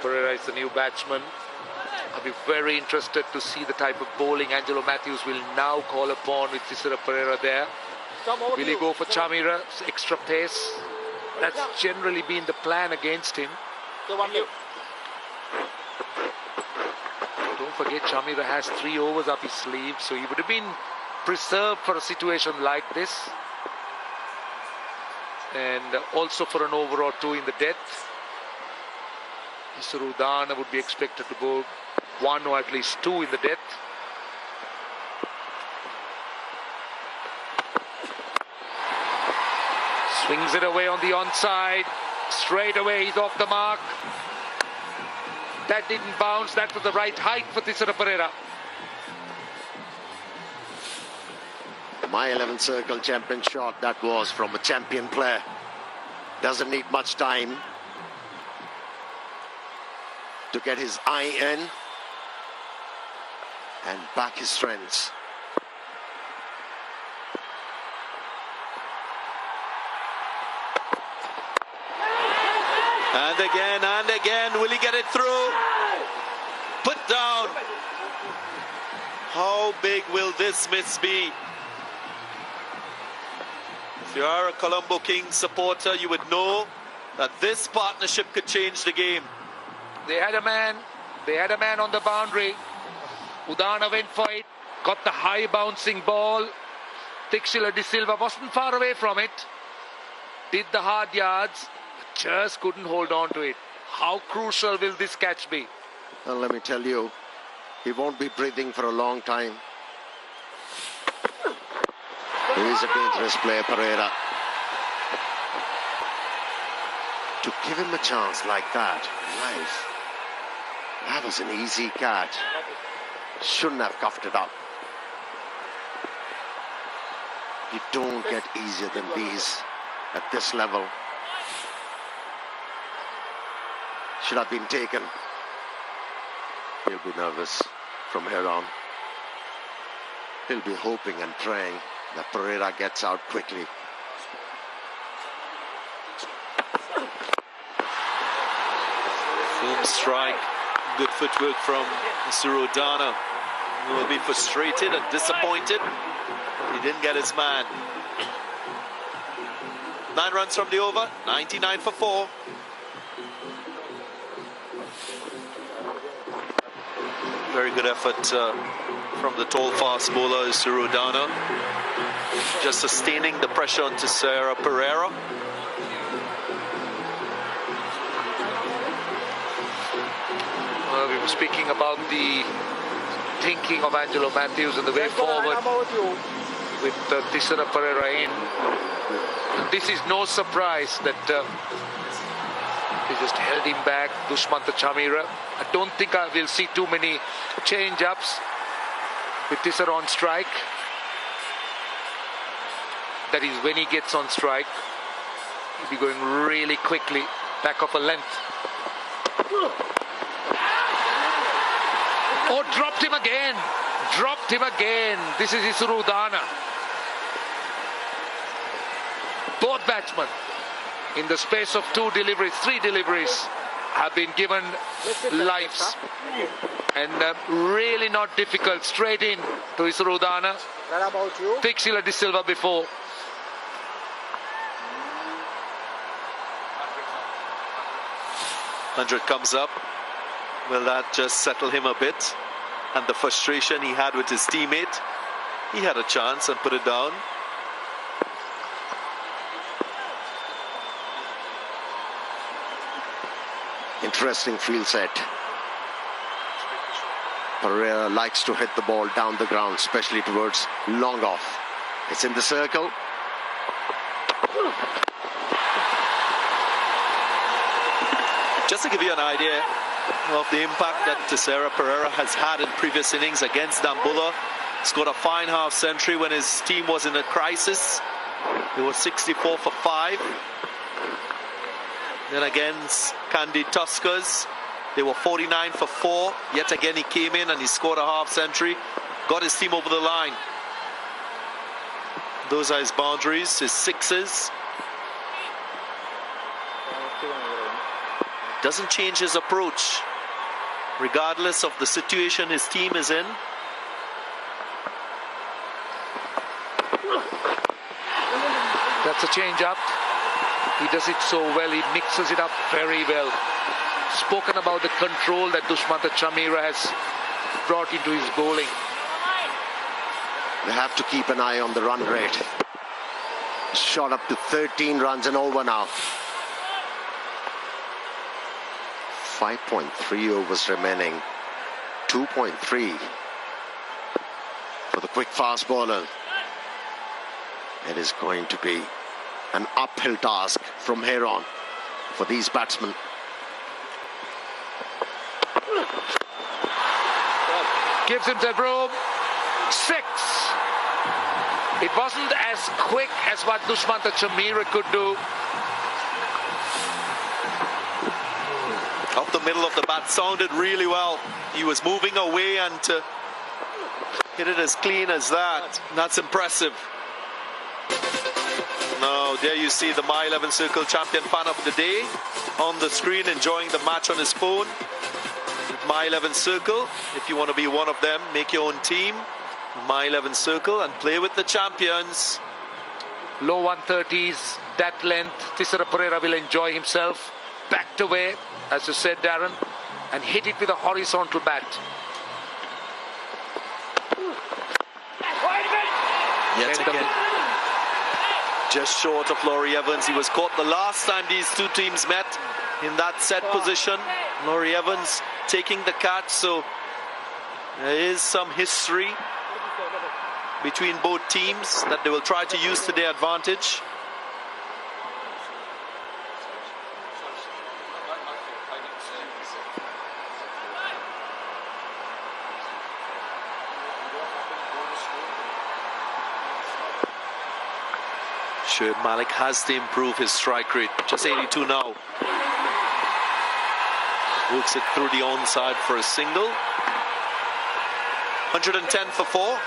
Pereira is the new batsman. I'll be very interested to see the type of bowling Angelo Matthews will now call upon with Tisera Pereira there. Will he go for Chamira's extra pace? That's generally been the plan against him. Don't forget, Chamira has 3 overs up his sleeve, so he would have been preserved for a situation like this. And also for an over or 2 in the death. Surudana would be expected to go 1 or at least 2 in the death. Swings it away on the onside. Straight away, he's off the mark. That didn't bounce. That was the right height for Thisara Pereira. My 11th circle champion shot, that was from a champion player. Doesn't need much time to get his eye in and back his strengths. And again, will he get it through? Put down. How big will this miss be? If you are a Colombo Kings supporter, you would know that this partnership could change the game. They had a man on the boundary. Udana went for it, got the high bouncing ball. Tixila De Silva wasn't far away from it. Did the hard yards, just couldn't hold on to it. How crucial will this catch be? Well, let me tell you, he won't be breathing for a long time. He is a dangerous player, Pereira. To give him a chance like that, life. That was an easy catch. Shouldn't have coughed it up. You don't get easier than these at this level. Should have been taken. He'll be nervous from here on. He'll be hoping and praying that Pereira gets out quickly. Boom strike. Good footwork from Surudana. He will be frustrated and disappointed. He didn't get his man. 9 runs from the over. 99 for 4. Very good effort from the tall fast bowler Surudana. Just sustaining the pressure on Thisara Pereira. We were speaking about the thinking of Angelo Matthews and the way forward with Thisara Pereira in. This is no surprise that he just held him back, Dushmantha Chameera. I don't think I will see too many change-ups with Thisara on strike. That is, when he gets on strike, he'll be going really quickly, back of a length. Oh, dropped him again. Dropped him again. This is Surudana. Both batsmen, in the space of 2 deliveries, 3 deliveries, have been given lives. And really not difficult. Straight in to Surudana. Tixila De Silva before. $100 comes up. Will that just settle him a bit? And the frustration he had with his teammate, he had a chance and put it down. Interesting field set. Pereira likes to hit the ball down the ground, especially towards long off. It's in the circle. Just to give you an idea of the impact that Thisara Pereira has had in previous innings against Dambulla. Scored a fine half century when his team was in a crisis. He was 64 for 5. Then against Kandy Tuskers, they were 49 for 4. Yet again he came in and he scored a half century. Got his team over the line. Those are his boundaries, his sixes. Doesn't change his approach, regardless of the situation his team is in. That's a change-up. He does it so well. He mixes it up very well. Spoken about the control that Dushmantha Chameera has brought into his bowling. They have to keep an eye on the run rate. Shot up to 13 runs and over now. 5.3 overs remaining. 2.3 for the quick fast bowler. It is going to be an uphill task from here on for these batsmen. Gives him the room. 6. It wasn't as quick as what Dushmantha Chameera could do. Up the middle of the bat, sounded really well. He was moving away and hit it as clean as that. That's impressive. Now, there you see the My 11 Circle champion fan of the day on the screen, enjoying the match on his phone. My 11 Circle, if you want to be one of them, make your own team. My 11 Circle and play with the champions. Low 130s, that length. Thisara Perera will enjoy himself. Backed away, as you said, Darren, and hit it with a horizontal bat. Yet again, just short of Laurie Evans. He was caught the last time these two teams met in that set position. Laurie Evans taking the catch, so there is some history between both teams that they will try to use to their advantage. Shoaib Malik has to improve his strike rate. Just 82 now. Works it through the onside for a single. 110 for 4.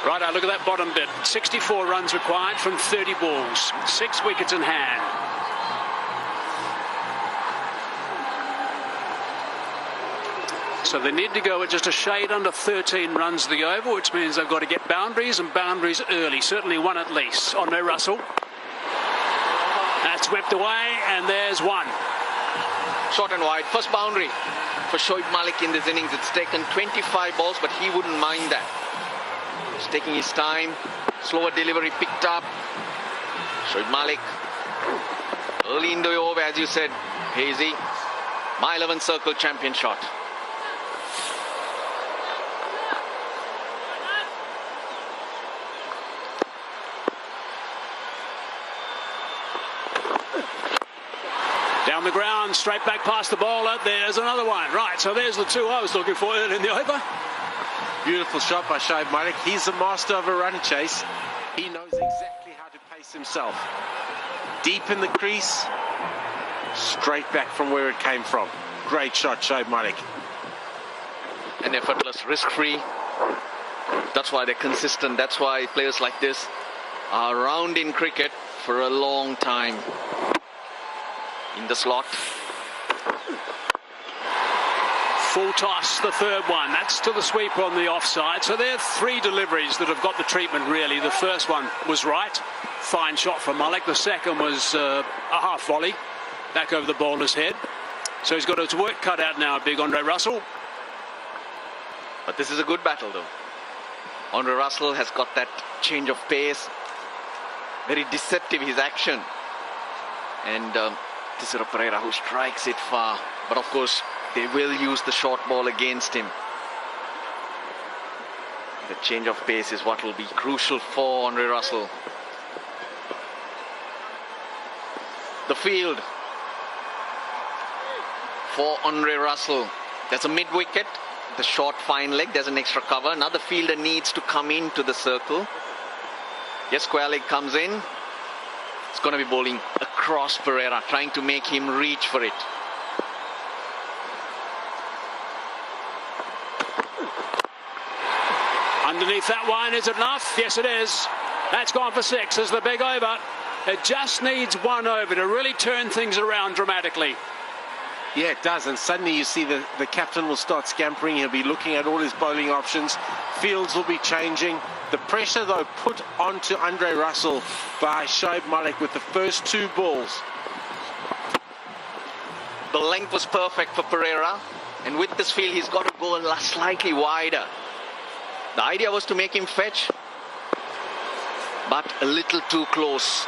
Right, look at that bottom bit. 64 runs required from 30 balls. 6 wickets in hand. So they need to go at just a shade under 13 runs the over, which means they've got to get boundaries, and boundaries early. Certainly one at least. Andre Russell. That's whipped away, and there's one. Short and wide. First boundary for Shoaib Malik in this innings. It's taken 25 balls, but he wouldn't mind that. He's taking his time. Slower delivery picked up. Shoaib Malik. Early in the over, as you said, Hazy. My 11 Circle champion shot. Down the ground, straight back past the bowler. There's another one. Right, so there's the two I was looking for early in the over. Beautiful shot by Shoaib Malik. He's the master of a run chase. He knows exactly how to pace himself. Deep in the crease, straight back from where it came from. Great shot, Shoaib Malik. And effortless, risk-free. That's why they're consistent. That's why players like this are around in cricket for a long time. In the slot. Full toss, the third one. That's to the sweep on the offside. So there are 3 deliveries that have got the treatment, really. The first one was right. Fine shot from Malik. The second was a half volley back over the bowler's head. So he's got his work cut out now, big Andre Russell. But this is a good battle, though. Andre Russell has got that change of pace. Very deceptive, his action. And Thisara Perera, who strikes it far. But of course, they will use the short ball against him. The change of pace is what will be crucial for Andre Russell. The field for Andre Russell. There's a mid-wicket. The short fine leg. There's an extra cover. Now the fielder needs to come into the circle. Yes, square leg comes in. It's going to be bowling across Perera, trying to make him reach for it. Underneath that one, is it enough? Yes, it is. That's gone for 6 as the big over. It just needs one over to really turn things around dramatically. Yeah, it does, and suddenly you see the captain will start scampering. He'll be looking at all his bowling options. Fields will be changing. The pressure, though, put onto Andre Russell by Shoaib Malik with the first 2 balls. The length was perfect for Pereira, and with this field, he's got to go slightly wider. The idea was to make him fetch, but a little too close.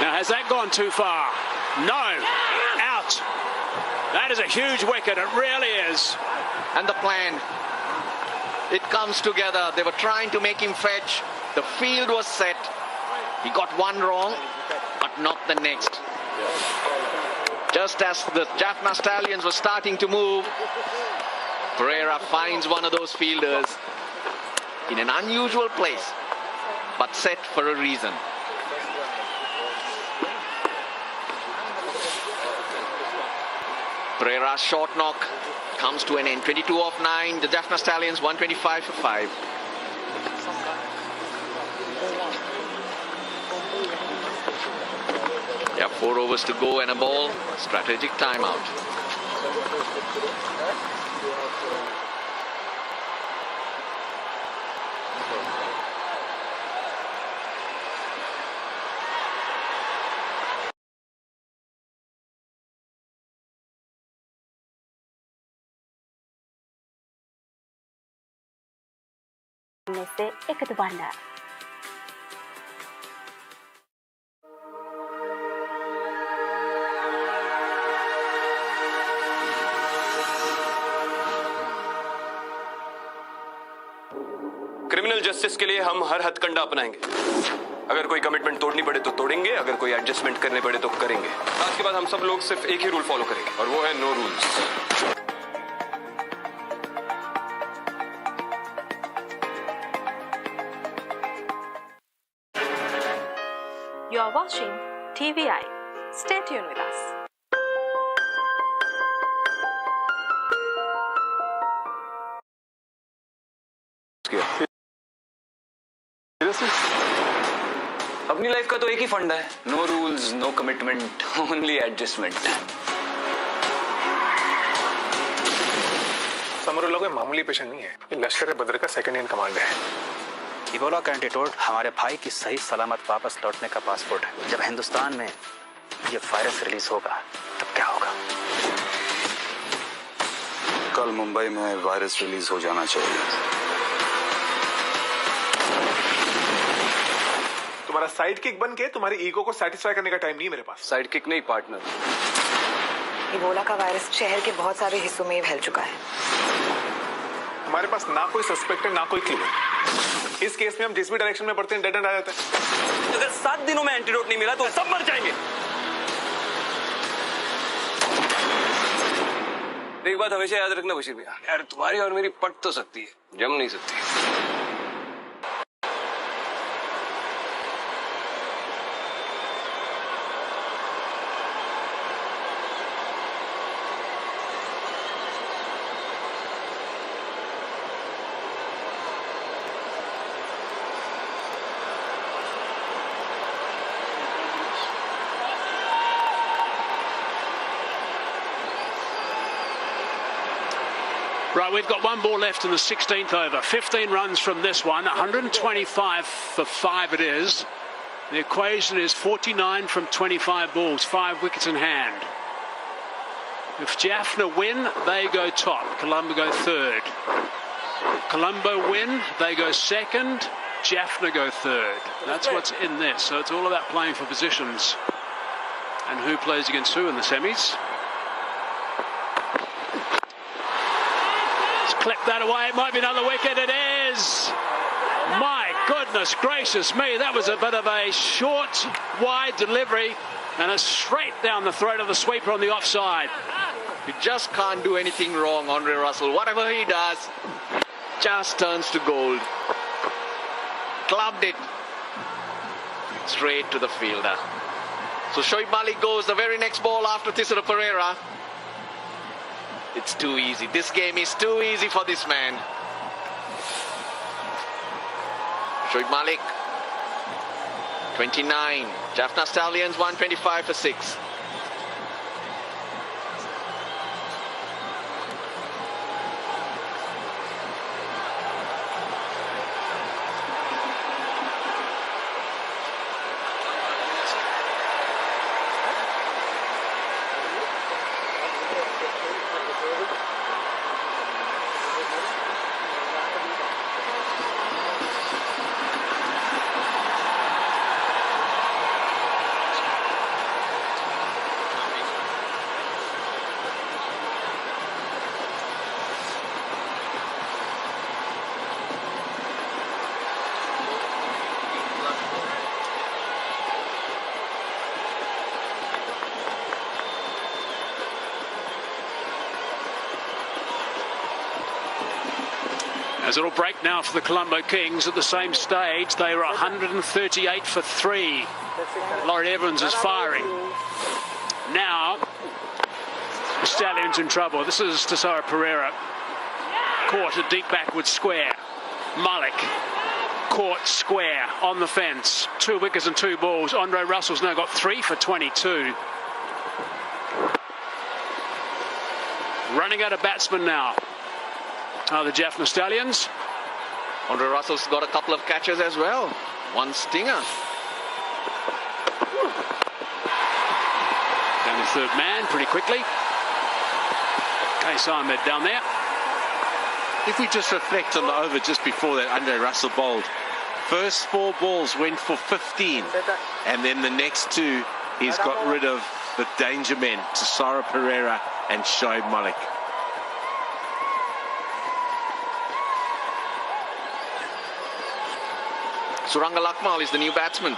Now, has that gone too far? No. Out. That is a huge wicket. It really is. And the plan, it comes together. They were trying to make him fetch. The field was set. He got one wrong, but not the next. Just as the Jaffna Stallions were starting to move, Pereira finds one of those fielders in an unusual place, but set for a reason. Pereira's short knock comes to an end. 22 off 9. The Jaffna Stallions 125 for 5. They have 4 overs to go and a ball. Strategic timeout. में से एकතු වන්න. Criminal justice के लिए हम हर हथकंडा अपनाएंगे. अगर कोई commitment तोड़नी पड़े तो तोड़ेंगे, अगर कोई एडजस्टमेंट करने पड़े तो करेंगे. आज के बाद हम सब लोग सिर्फ एक ही रूल फॉलो करेंगे, और वो है no rules. You are watching TVI. Stay tuned with us. अपनी लाइफ का तो एक ही फंड है. No rules, no commitment, only adjustment. Samarullah कोई मामूली पेशेंट नहीं है. ये लश्कर बद्र का सेकंड इन कमांडर है. इबोला का एंटीडोट हमारे भाई की सही सलामत वापस लौटने का पासपोर्ट है. जब हिंदुस्तान में ये वायरस रिलीज होगा तब क्या होगा? कल मुंबई में वायरस रिलीज हो जाना चाहिए. तुम्हारा साइड किक बन के तुम्हारी ईगो को सेटिस्फाई करने का टाइम नहीं मेरे पास. साइड किक नहीं, पार्टनर. इबोला का वायरस शहर के बहुत सारे हिस्सों में फैल चुका है. हमारे पास ना कोई सस्पेक्ट है, ना कोई क्लू. इस केस में हम जिस भी डायरेक्शन में बढ़ते हैं डेड एंड आ जाते हैं. अगर 7 दिनों में एंटीडोट नहीं मिला तो सब मर जाएंगे. एक बात हमेशा याद रखना बशीर भैया, यार तुम्हारी और मेरी पट तो सकती है, जम नहीं सकती. Right, we've got one ball left in the 16th over. 15 runs from this one. 125 for 5 it is. The equation is 49 from 25 balls, 5 wickets in hand. If Jaffna win, they go top. Colombo go third. Colombo win, they go second. Jaffna go third. That's what's in this. So it's all about playing for positions and who plays against who in the semis. Clip that away. It might be another wicket. It is. My goodness gracious me. That was a bit of a short, wide delivery and a straight down the throat of the sweeper on the offside. You just can't do anything wrong, Andre Russell. Whatever he does, just turns to gold. Clubbed it straight to the fielder. So Shoaib Malik goes the very next ball after Thisara Pereira. It's too easy. This game is too easy for this man. Shoaib Malik, 29. Jaffna Stallions 125 for 6. As it'll break now for the Colombo Kings at the same stage. They were 138 for 3. Laurie Evans is firing. Now, Stallions in trouble. This is Tesoro Pereira. Caught a deep backward square. Malik caught square on the fence. 2 wickets and 2 balls. Andre Russell's now got 3 for 22. Running out of batsmen now. The Jaffna Stallions. Andre Russell's got a couple of catches as well. 1 stinger. Down to third man pretty quickly. Case Ahmed down there. If we just reflect on the over just before that Andre Russell bowled, first 4 balls went for 15, and then the next 2 he's got rid of the danger men, Tesoro Pereira and Shoaib Malik. Suranga Lakmal is the new batsman.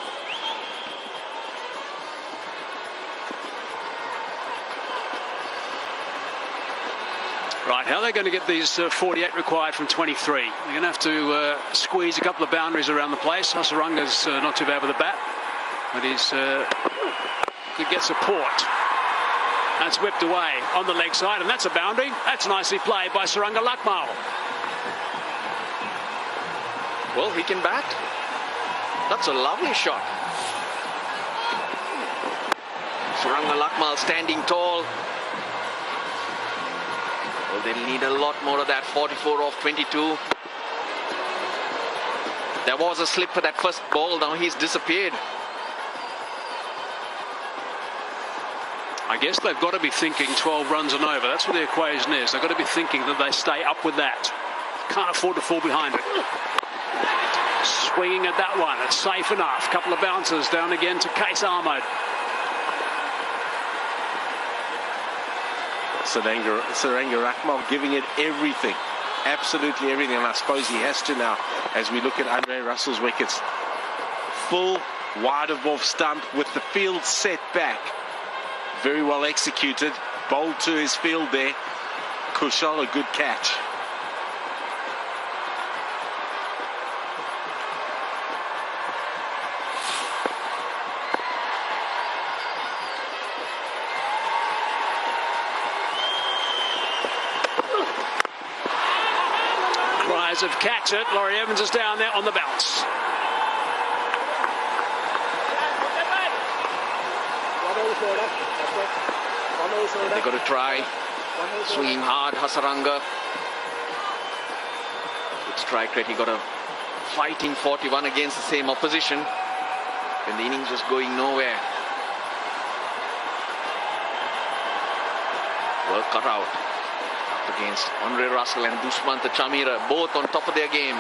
Right, how are they going to get these 48 required from 23? They're going to have to squeeze a couple of boundaries around the place. Hasaranga's not too bad with the bat, but he's could get support. That's whipped away on the leg side, and that's a boundary. That's nicely played by Suranga Lakmal. Well, he can bat. That's a lovely shot. Suranga Lakmal standing tall. Well, they'll need a lot more of that. 44 off 22. There was a slip for that first ball. Now he's disappeared. I guess they've got to be thinking 12 runs and over. That's what the equation is. They've got to be thinking that they stay up with that. Can't afford to fall behind it. Swinging at that one. It's safe enough. Couple of bounces down again to Case Ahmed. Suranga Lakmal giving it everything. Absolutely everything. And I suppose he has to now as we look at Andre Russell's wickets. Full wide of off stump with the field set back. Very well executed. Bowled to his field there. Kushal, a good catch. Cries of catch it. Laurie Evans is down there on the bounce. They've got to try. Swinging hard, Hasaranga. Good strike rate. He got a fighting 41 against the same opposition when the innings was going nowhere. Well cut out. Up against Andre Russell and Dushmantha Chamira, both on top of their game.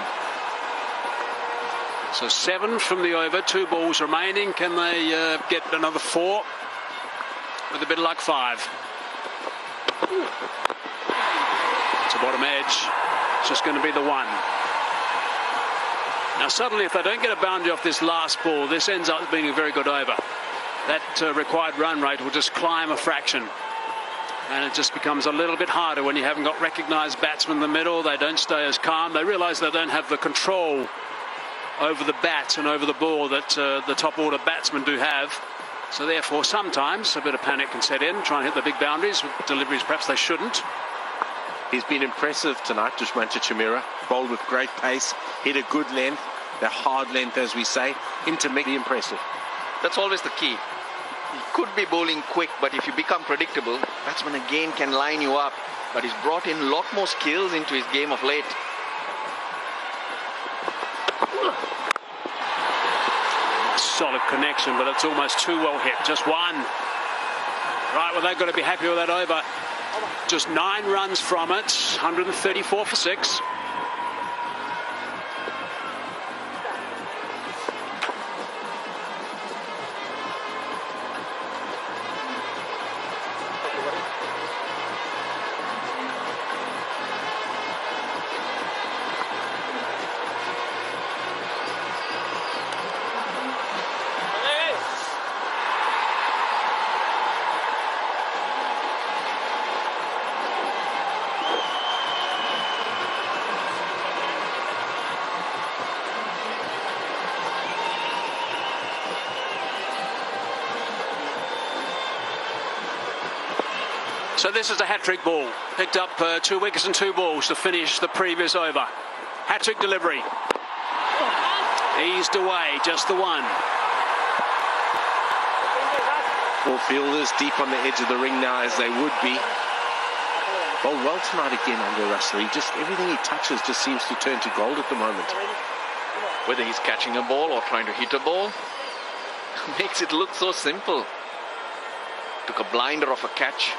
So 7 from the over, 2 balls remaining. Can they get another 4? With a bit of luck, 5. It's a bottom edge. It's just going to be the 1. Now suddenly, if they don't get a boundary off this last ball, this ends up being a very good over. That required run rate will just climb a fraction. And it just becomes a little bit harder when you haven't got recognised batsmen in the middle. They don't stay as calm. They realise they don't have the control over the bat and over the ball that the top order batsmen do have. So therefore, sometimes a bit of panic can set in, try and hit the big boundaries with deliveries perhaps they shouldn't. He's been impressive tonight, Dushmantha Chameera. Bowled with great pace, hit a good length, the hard length, as we say. Intermediate impressive. That's always the key. He could be bowling quick, but if you become predictable, batsman again can line you up. But he's brought in a lot more skills into his game of late. Solid connection, but it's almost too well hit. Just one. Right, well, they've got to be happy with that over. Just 9 runs from it, 134 for 6. So this is a hat-trick ball. Picked up 2 wickets and 2 balls to finish the previous over. Hat-trick delivery. Eased away, just the one. All fielders deep on the edge of the ring now, as they would be. Well tonight again under Russell. Everything he touches just seems to turn to gold at the moment. Whether he's catching a ball or trying to hit a ball, makes it look so simple. Took a blinder of a catch.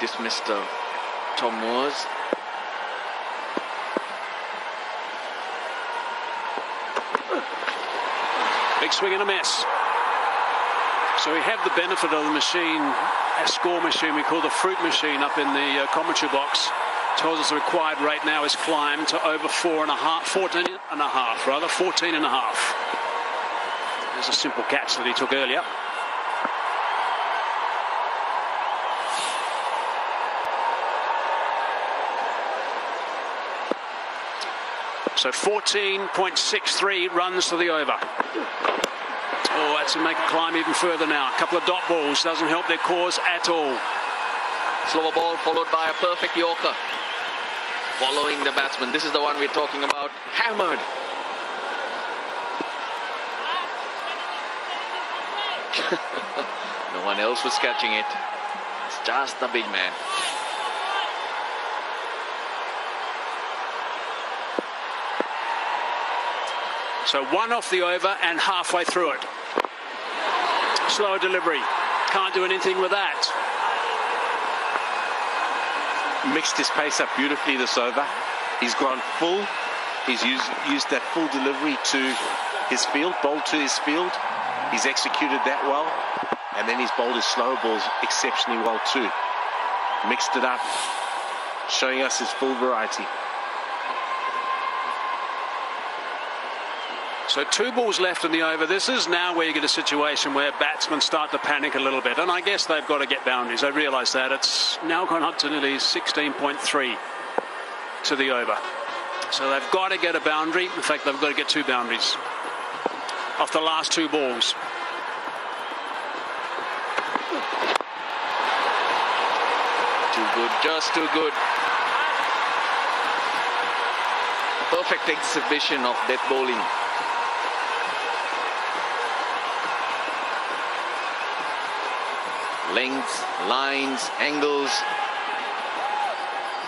Dismissed Tom Moores. Big swing and a miss. So we have the benefit of the machine, a score machine we call the fruit machine, up in the commentary box. Tells us the required rate now is climbed to over 14 and a half. There's a simple catch that he took earlier. So 14.63 runs to the over. Oh, that's to make it climb even further now. A couple of dot balls doesn't help their cause at all. Slower ball followed by a perfect Yorker. Following the batsman. This is the one we're talking about. Hammered. No one else was catching it. It's just the big man. So 1 off the over and halfway through it. Slower delivery. Can't do anything with that. Mixed his pace up beautifully this over. He's gone full. He's used that full delivery to his field, bowled to his field. He's executed that well. And then he's bowled his slow balls exceptionally well too. Mixed it up, showing us his full variety. So 2 balls left in the over. This is now where you get a situation where batsmen start to panic a little bit. And I guess they've got to get boundaries. They realise that. It's now gone up to nearly 16.3 to the over. So they've got to get a boundary. In fact, they've got to get 2 boundaries off the last 2 balls. Too good, just too good. Perfect exhibition of death bowling. Lengths, lines, angles,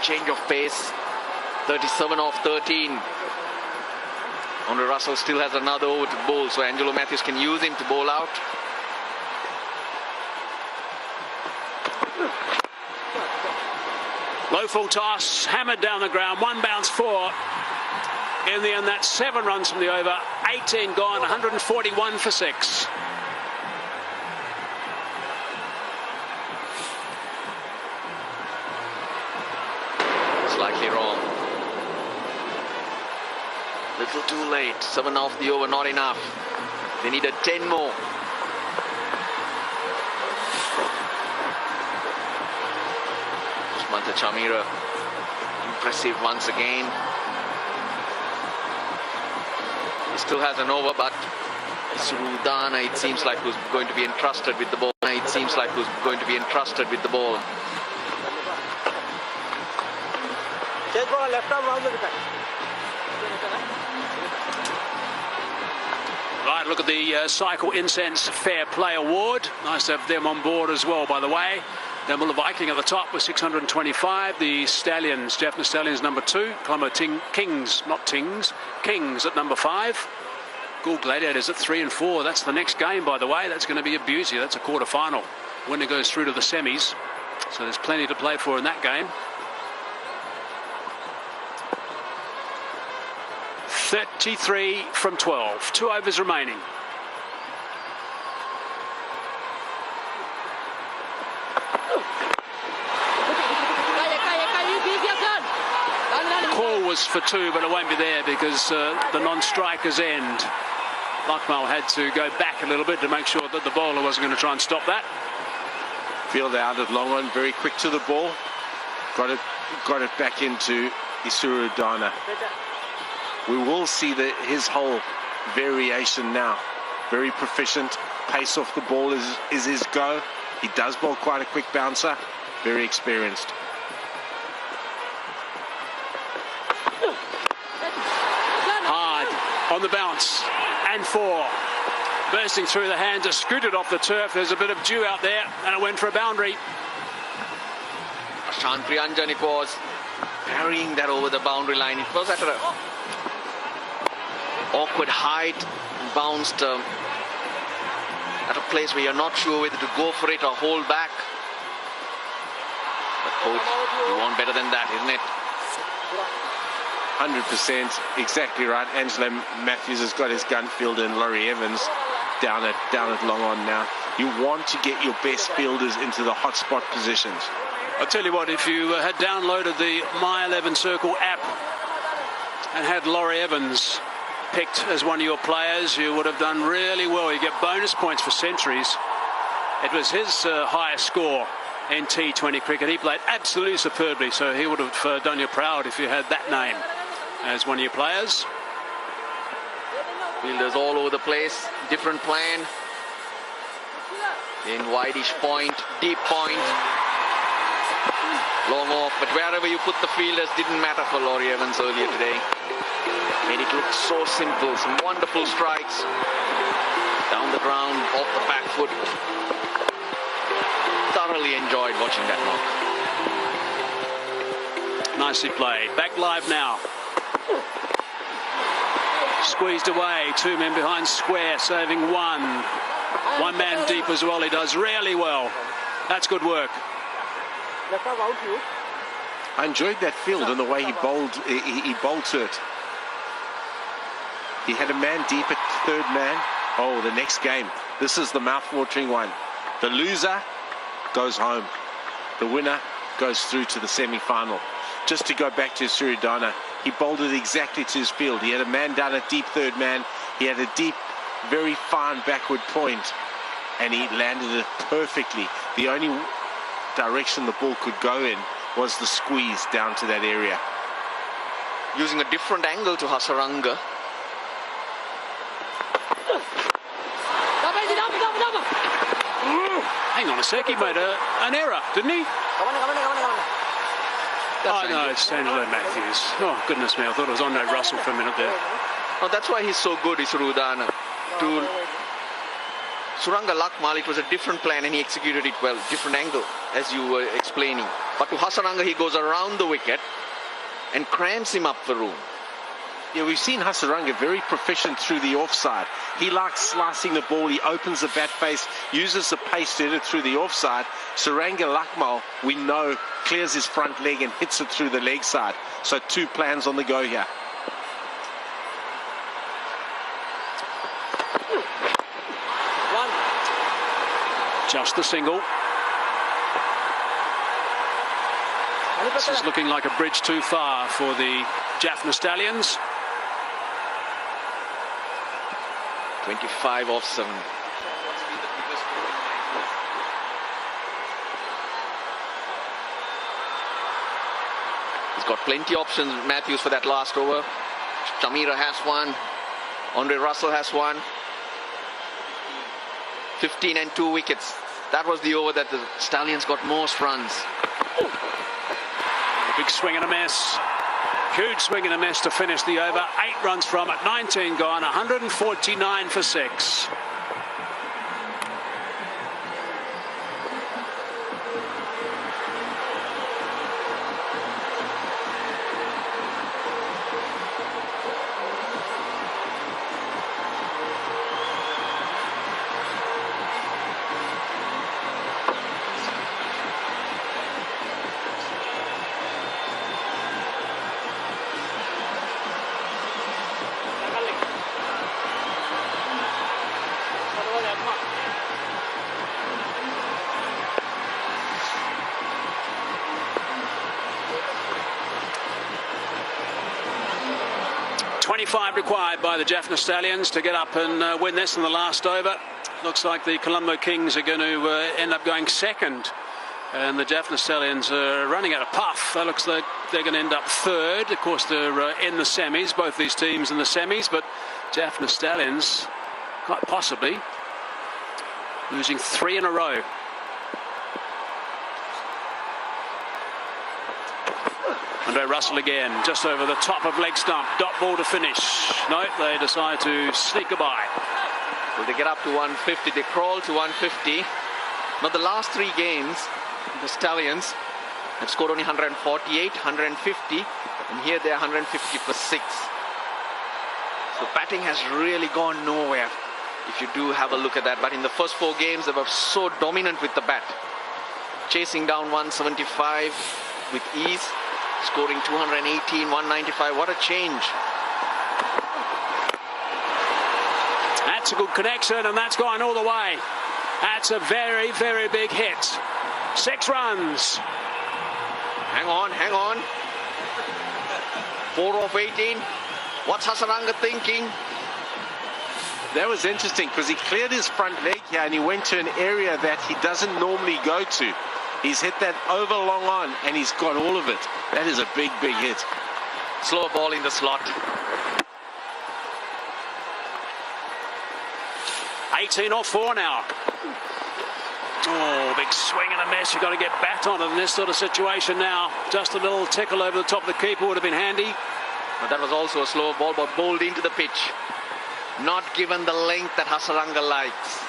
change of pace. 37 off 13. Andre Russell still has another over to bowl, so Angelo Matthews can use him to bowl out. Low full toss, hammered down the ground, 1 bounce 4. In the end, that's 7 runs from the over, 18 gone, 141 for 6. Slightly wrong. Little too late. 7 off the over, not enough. They needed 10 more. Dushmantha Chameera, impressive once again. He still has an over, but Surudana, it seems like, was going to be entrusted with the ball. Right, look at the Cycle Incense Fair Play Award. Nice to have them on board as well, by the way. Then the Viking at the top with 625. The Stallions, Jaffna Stallions number 2. Clumber Kings, not Tings, Kings at number 5. Gould Gladiators at 3 and 4. That's the next game, by the way. That's going to be a beauty. That's a quarter-final. Winner goes through to the semis. So there's plenty to play for in that game. 33 from 12. 2 overs remaining. Call was for 2, but it won't be there because the non-strikers end. Lakmal had to go back a little bit to make sure that the bowler wasn't going to try and stop that. Fielder out at long on, very quick to the ball. Got it back into Isuru Dana. We will see his whole variation now. Very proficient. Pace off the ball is his go. He does bowl quite a quick bouncer. Very experienced. Hard on the bounce. And 4. Bursting through the hands, scooted off the turf. There's a bit of dew out there, and it went for a boundary. Ashan Priyanjan, it was carrying that over the boundary line. It was at an awkward height and bounced at a place where you're not sure whether to go for it or hold back. But coach, you want better than that, isn't it? 100%, exactly right. Angelo Matthews has got his gun fielder and Laurie Evans down at long on now. You want to get your best fielders into the hotspot positions. I'll tell you what, if you had downloaded the My 11 Circle app and had Laurie Evans picked as one of your players, you would have done really well. You get bonus points for centuries. It was his highest score in T20 cricket. He played absolutely superbly, so he would have done you proud if you had that name as one of your players. Fielders all over the place, different plan. In wideish point, deep point, long off, but wherever you put the fielders didn't matter for Laurie Evans earlier today. Made it look so simple, some wonderful strikes. Down the ground, off the back foot. Thoroughly enjoyed watching that knock. Nicely played. Back live now. Squeezed away, 2 men behind square, saving 1. 1 man deep as well. He does really well. That's good work. I enjoyed that field and the way he bowled. He bowled to it. He had a man deep at 3rd man. Oh, the next game. This is the mouth-watering one. The loser goes home. The winner goes through to the semi-final. Just to go back to Suridana, he bowled it exactly to his field. He had a man down at deep 3rd man. He had a deep, very fine backward point, and he landed it perfectly. The only direction the ball could go in was the squeeze down to that area. Using a different angle to Hasaranga. Hang on a sec, he made an error, didn't he? Oh no, it's Angelo Matthews. Oh goodness me, I thought it was Andre Russell for a minute there. Oh, that's why he's so good, Isurudana. To Suranga Lakmal, it was a different plan and he executed it well. Different angle, as you were explaining. But to Hasaranga, he goes around the wicket and cramps him up the room. Yeah, we've seen Hasaranga very proficient through the offside. He likes slicing the ball. He opens the bat face, uses the pace to hit it through the offside. Suranga Lakmal, we know, clears his front leg and hits it through the leg side. So 2 plans on the go here. Just the single. This is looking like a bridge too far for the Jaffna Stallions. 25 off 7. He's got plenty of options, Matthews, for that last over. Shamira has 1. Andre Russell has 1. 15 and 2 wickets. That was the over that the Stallions got most runs. Big swing and a miss. Huge swing and a miss to finish the over. 8 runs from it, 19 gone, 149 for 6. Required by the Jaffna Stallions to get up and win this in the last over. Looks like the Colombo Kings are going to end up going second, and the Jaffna Stallions are running out of puff. That looks like they're going to end up third. Of course, they're in the semis, both these teams in the semis, but Jaffna Stallions quite possibly losing 3 in a row. Andre Russell again, just over the top of leg stump. Dot ball to finish. No, they decide to sneak a by. Well, they get up to 150. They crawl to 150. Now, the last 3 games, the Stallions have scored only 148, 150, and here they're 150 for 6. So batting has really gone nowhere, if you do have a look at that. But in the first 4 games, they were so dominant with the bat. Chasing down 175 with ease. Scoring 218, 195. What a change. That's a good connection, and that's gone all the way. That's a very, very big hit. 6 runs. Hang on, hang on. 4 off 18. What's Hasaranga thinking? That was interesting because he cleared his front leg here and he went to an area that he doesn't normally go to. He's hit that over long on and he's got all of it. That is a big, big hit. Slow ball in the slot. 18 off 4 now. Oh, big swing and a miss. You've got to get bat on in this sort of situation now. Just a little tickle over the top of the keeper would have been handy. But that was also a slow ball, but bowled into the pitch. Not given the length that Hasaranga likes.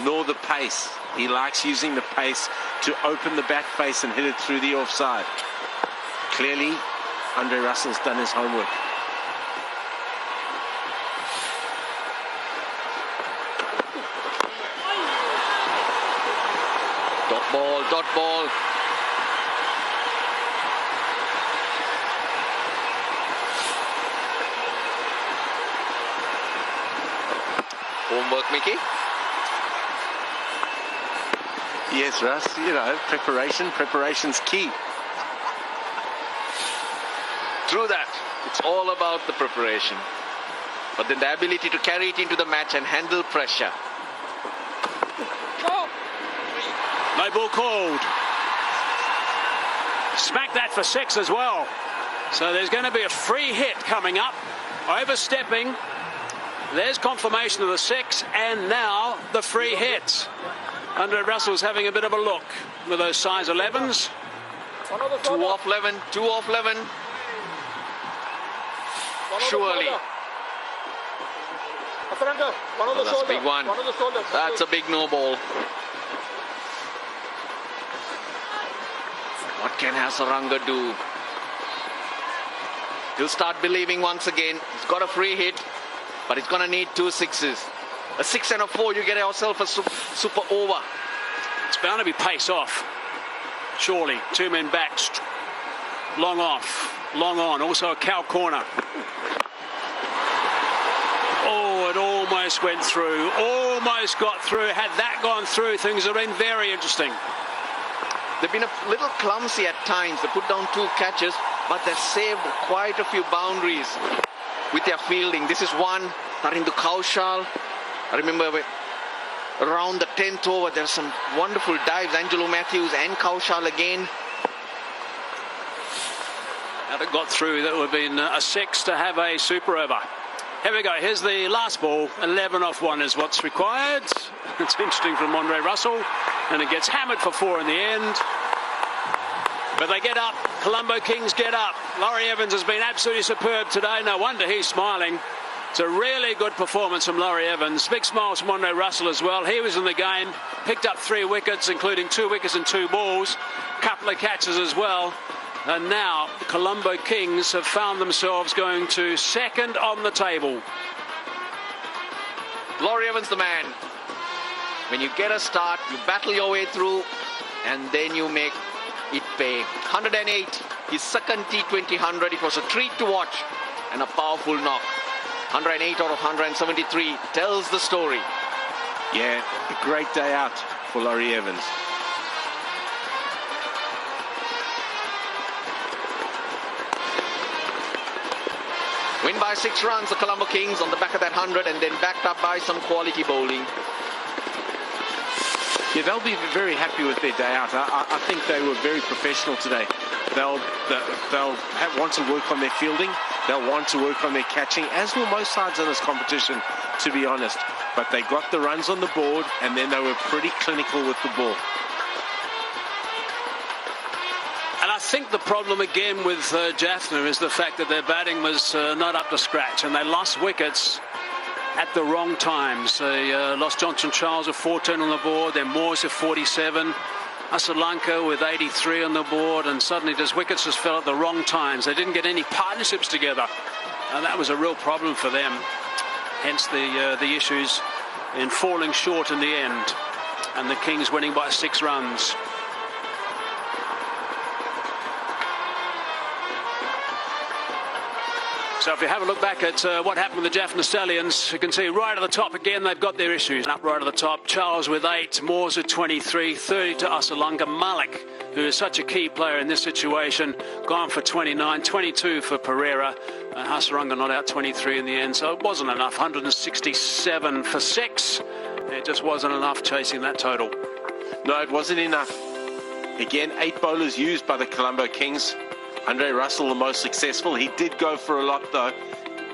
Nor the pace. He likes using the pace to open the bat face and hit it through the offside. Clearly, Andre Russell's done his homework. Dot ball, dot ball. Homework, Mickey. Yes, Russ, you know, preparation's key. True that. It's all about the preparation. But then the ability to carry it into the match and handle pressure. No ball called. Smack that for 6 as well. So there's going to be a free hit coming up. Overstepping. There's confirmation of the 6, and now the free hit. Andre Russell's having a bit of a look with those size 11s. 2 off 11, 2 off 11. Surely. Oh, that's a big one. That's a big no ball. What can Hasaranga do? He'll start believing once again. He's got a free hit, but he's going to need 2 6s. A 6 and a 4, you get yourself a super over. It's bound to be pace off. Surely. 2 men back. Long off. Long on. Also a cow corner. Oh, it almost went through. Almost got through. Had that gone through, things have been very interesting. They've been a little clumsy at times. They put down 2 catches, but they've saved quite a few boundaries with their fielding. This is one. Tarindu Kaushal. I remember around the 10th over, there's some wonderful dives. Angelo Matthews and Kaushal again. Had it got through, that would have been a 6 to have a super over. Here we go. Here's the last ball. 11 off 1 is what's required. It's interesting from Andre Russell. And it gets hammered for 4 in the end. But they get up. Colombo Kings get up. Laurie Evans has been absolutely superb today. No wonder he's smiling. It's a really good performance from Laurie Evans. Big smiles from Andre Russell as well. He was in the game, picked up 3 wickets, including 2 wickets and 2 balls. Couple of catches as well. And now the Colombo Kings have found themselves going to second on the table. Laurie Evans the man. When you get a start, you battle your way through, and then you make it pay. 108, his second T20 100. It was a treat to watch and a powerful knock. 108 out of 173 tells the story. Yeah, a great day out for Laurie Evans. Win by 6 runs, the Colombo Kings on the back of that 100, and then backed up by some quality bowling. Yeah, they'll be very happy with their day out. I think they were very professional today. They'll want to work on their fielding. They'll want to work on their catching, as will most sides in this competition, to be honest. But they got the runs on the board, and then they were pretty clinical with the ball. And I think the problem again with Jaffna is the fact that their batting was not up to scratch, and they lost wickets at the wrong times. They lost Johnson Charles with 14 on the board, then Moores with 47, LANKA with 83 on the board, and suddenly just wickets just fell at the wrong times. They didn't get any partnerships together, and that was a real problem for them. Hence the issues in falling short in the end, and the Kings winning by 6 runs. So if you have a look back at what happened with the Jaffna Stallions, you can see right at the top again they've got their issues. Up right at the top, Charles with 8, Moores with 23, 30 to LANKA. Malik, who is such a key player in this situation, gone for 29, 22 for Pereira. Hasaranga not out 23 in the end, so it wasn't enough. 167 for 6. It just wasn't enough chasing that total. No, it wasn't enough. Again, 8 bowlers used by the Colombo Kings. Andre Russell the most successful. He did go for a lot though,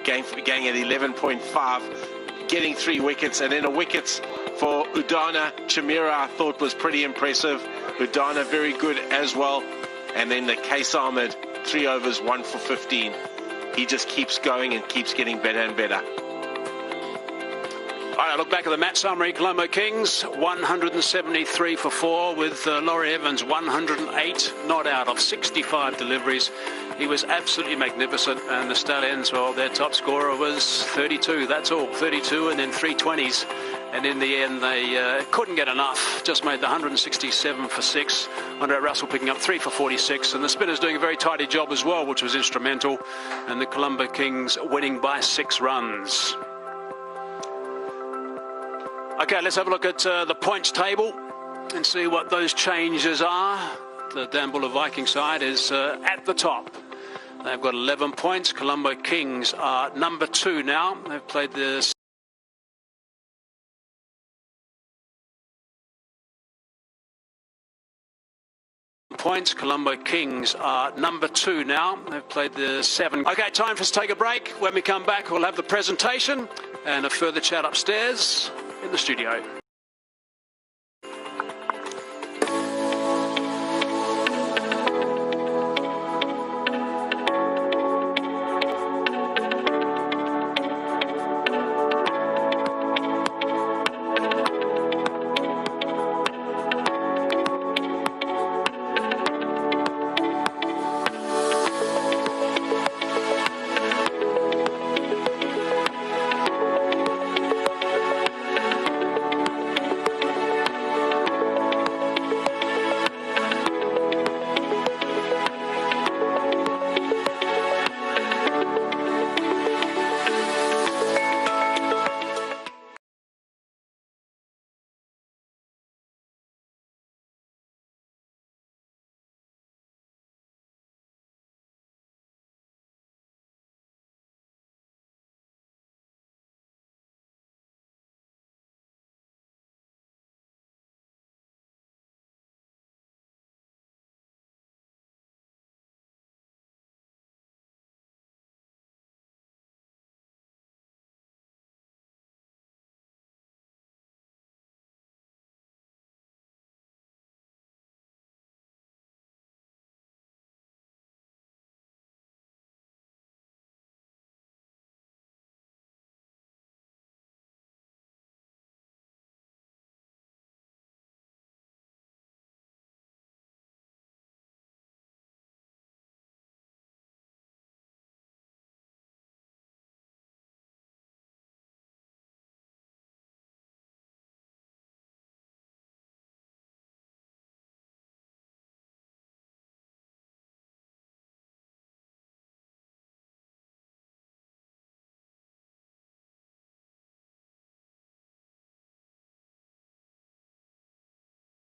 going at 11.5, getting 3 wickets, and then a wicket for Udana. Chamira I thought was pretty impressive. Udana very good as well. And then the Case Ahmed, 3 overs, 1 for 15. He just keeps going and keeps getting better and better. All right, look back at the match summary. Colombo Kings, 173 for 4, with Laurie Evans, 108 not out of 65 deliveries. He was absolutely magnificent, and the Stallions, well, their top scorer was 32, that's all, 32 and then 3 20s. And in the end, they couldn't get enough, just made the 167 for 6. Andre Russell picking up 3 for 46, and the spinners doing a very tidy job as well, which was instrumental, and the Colombo Kings winning by 6 runs. Okay, let's have a look at the points table and see what those changes are. The Dambulla Viking side is at the top. They've got 11 points. Colombo Kings are number 2 now. They've played the points. Colombo Kings are number 2 now. They've played the 7. Okay, time for us to take a break. When we come back, we'll have the presentation and a further chat upstairs in the studio.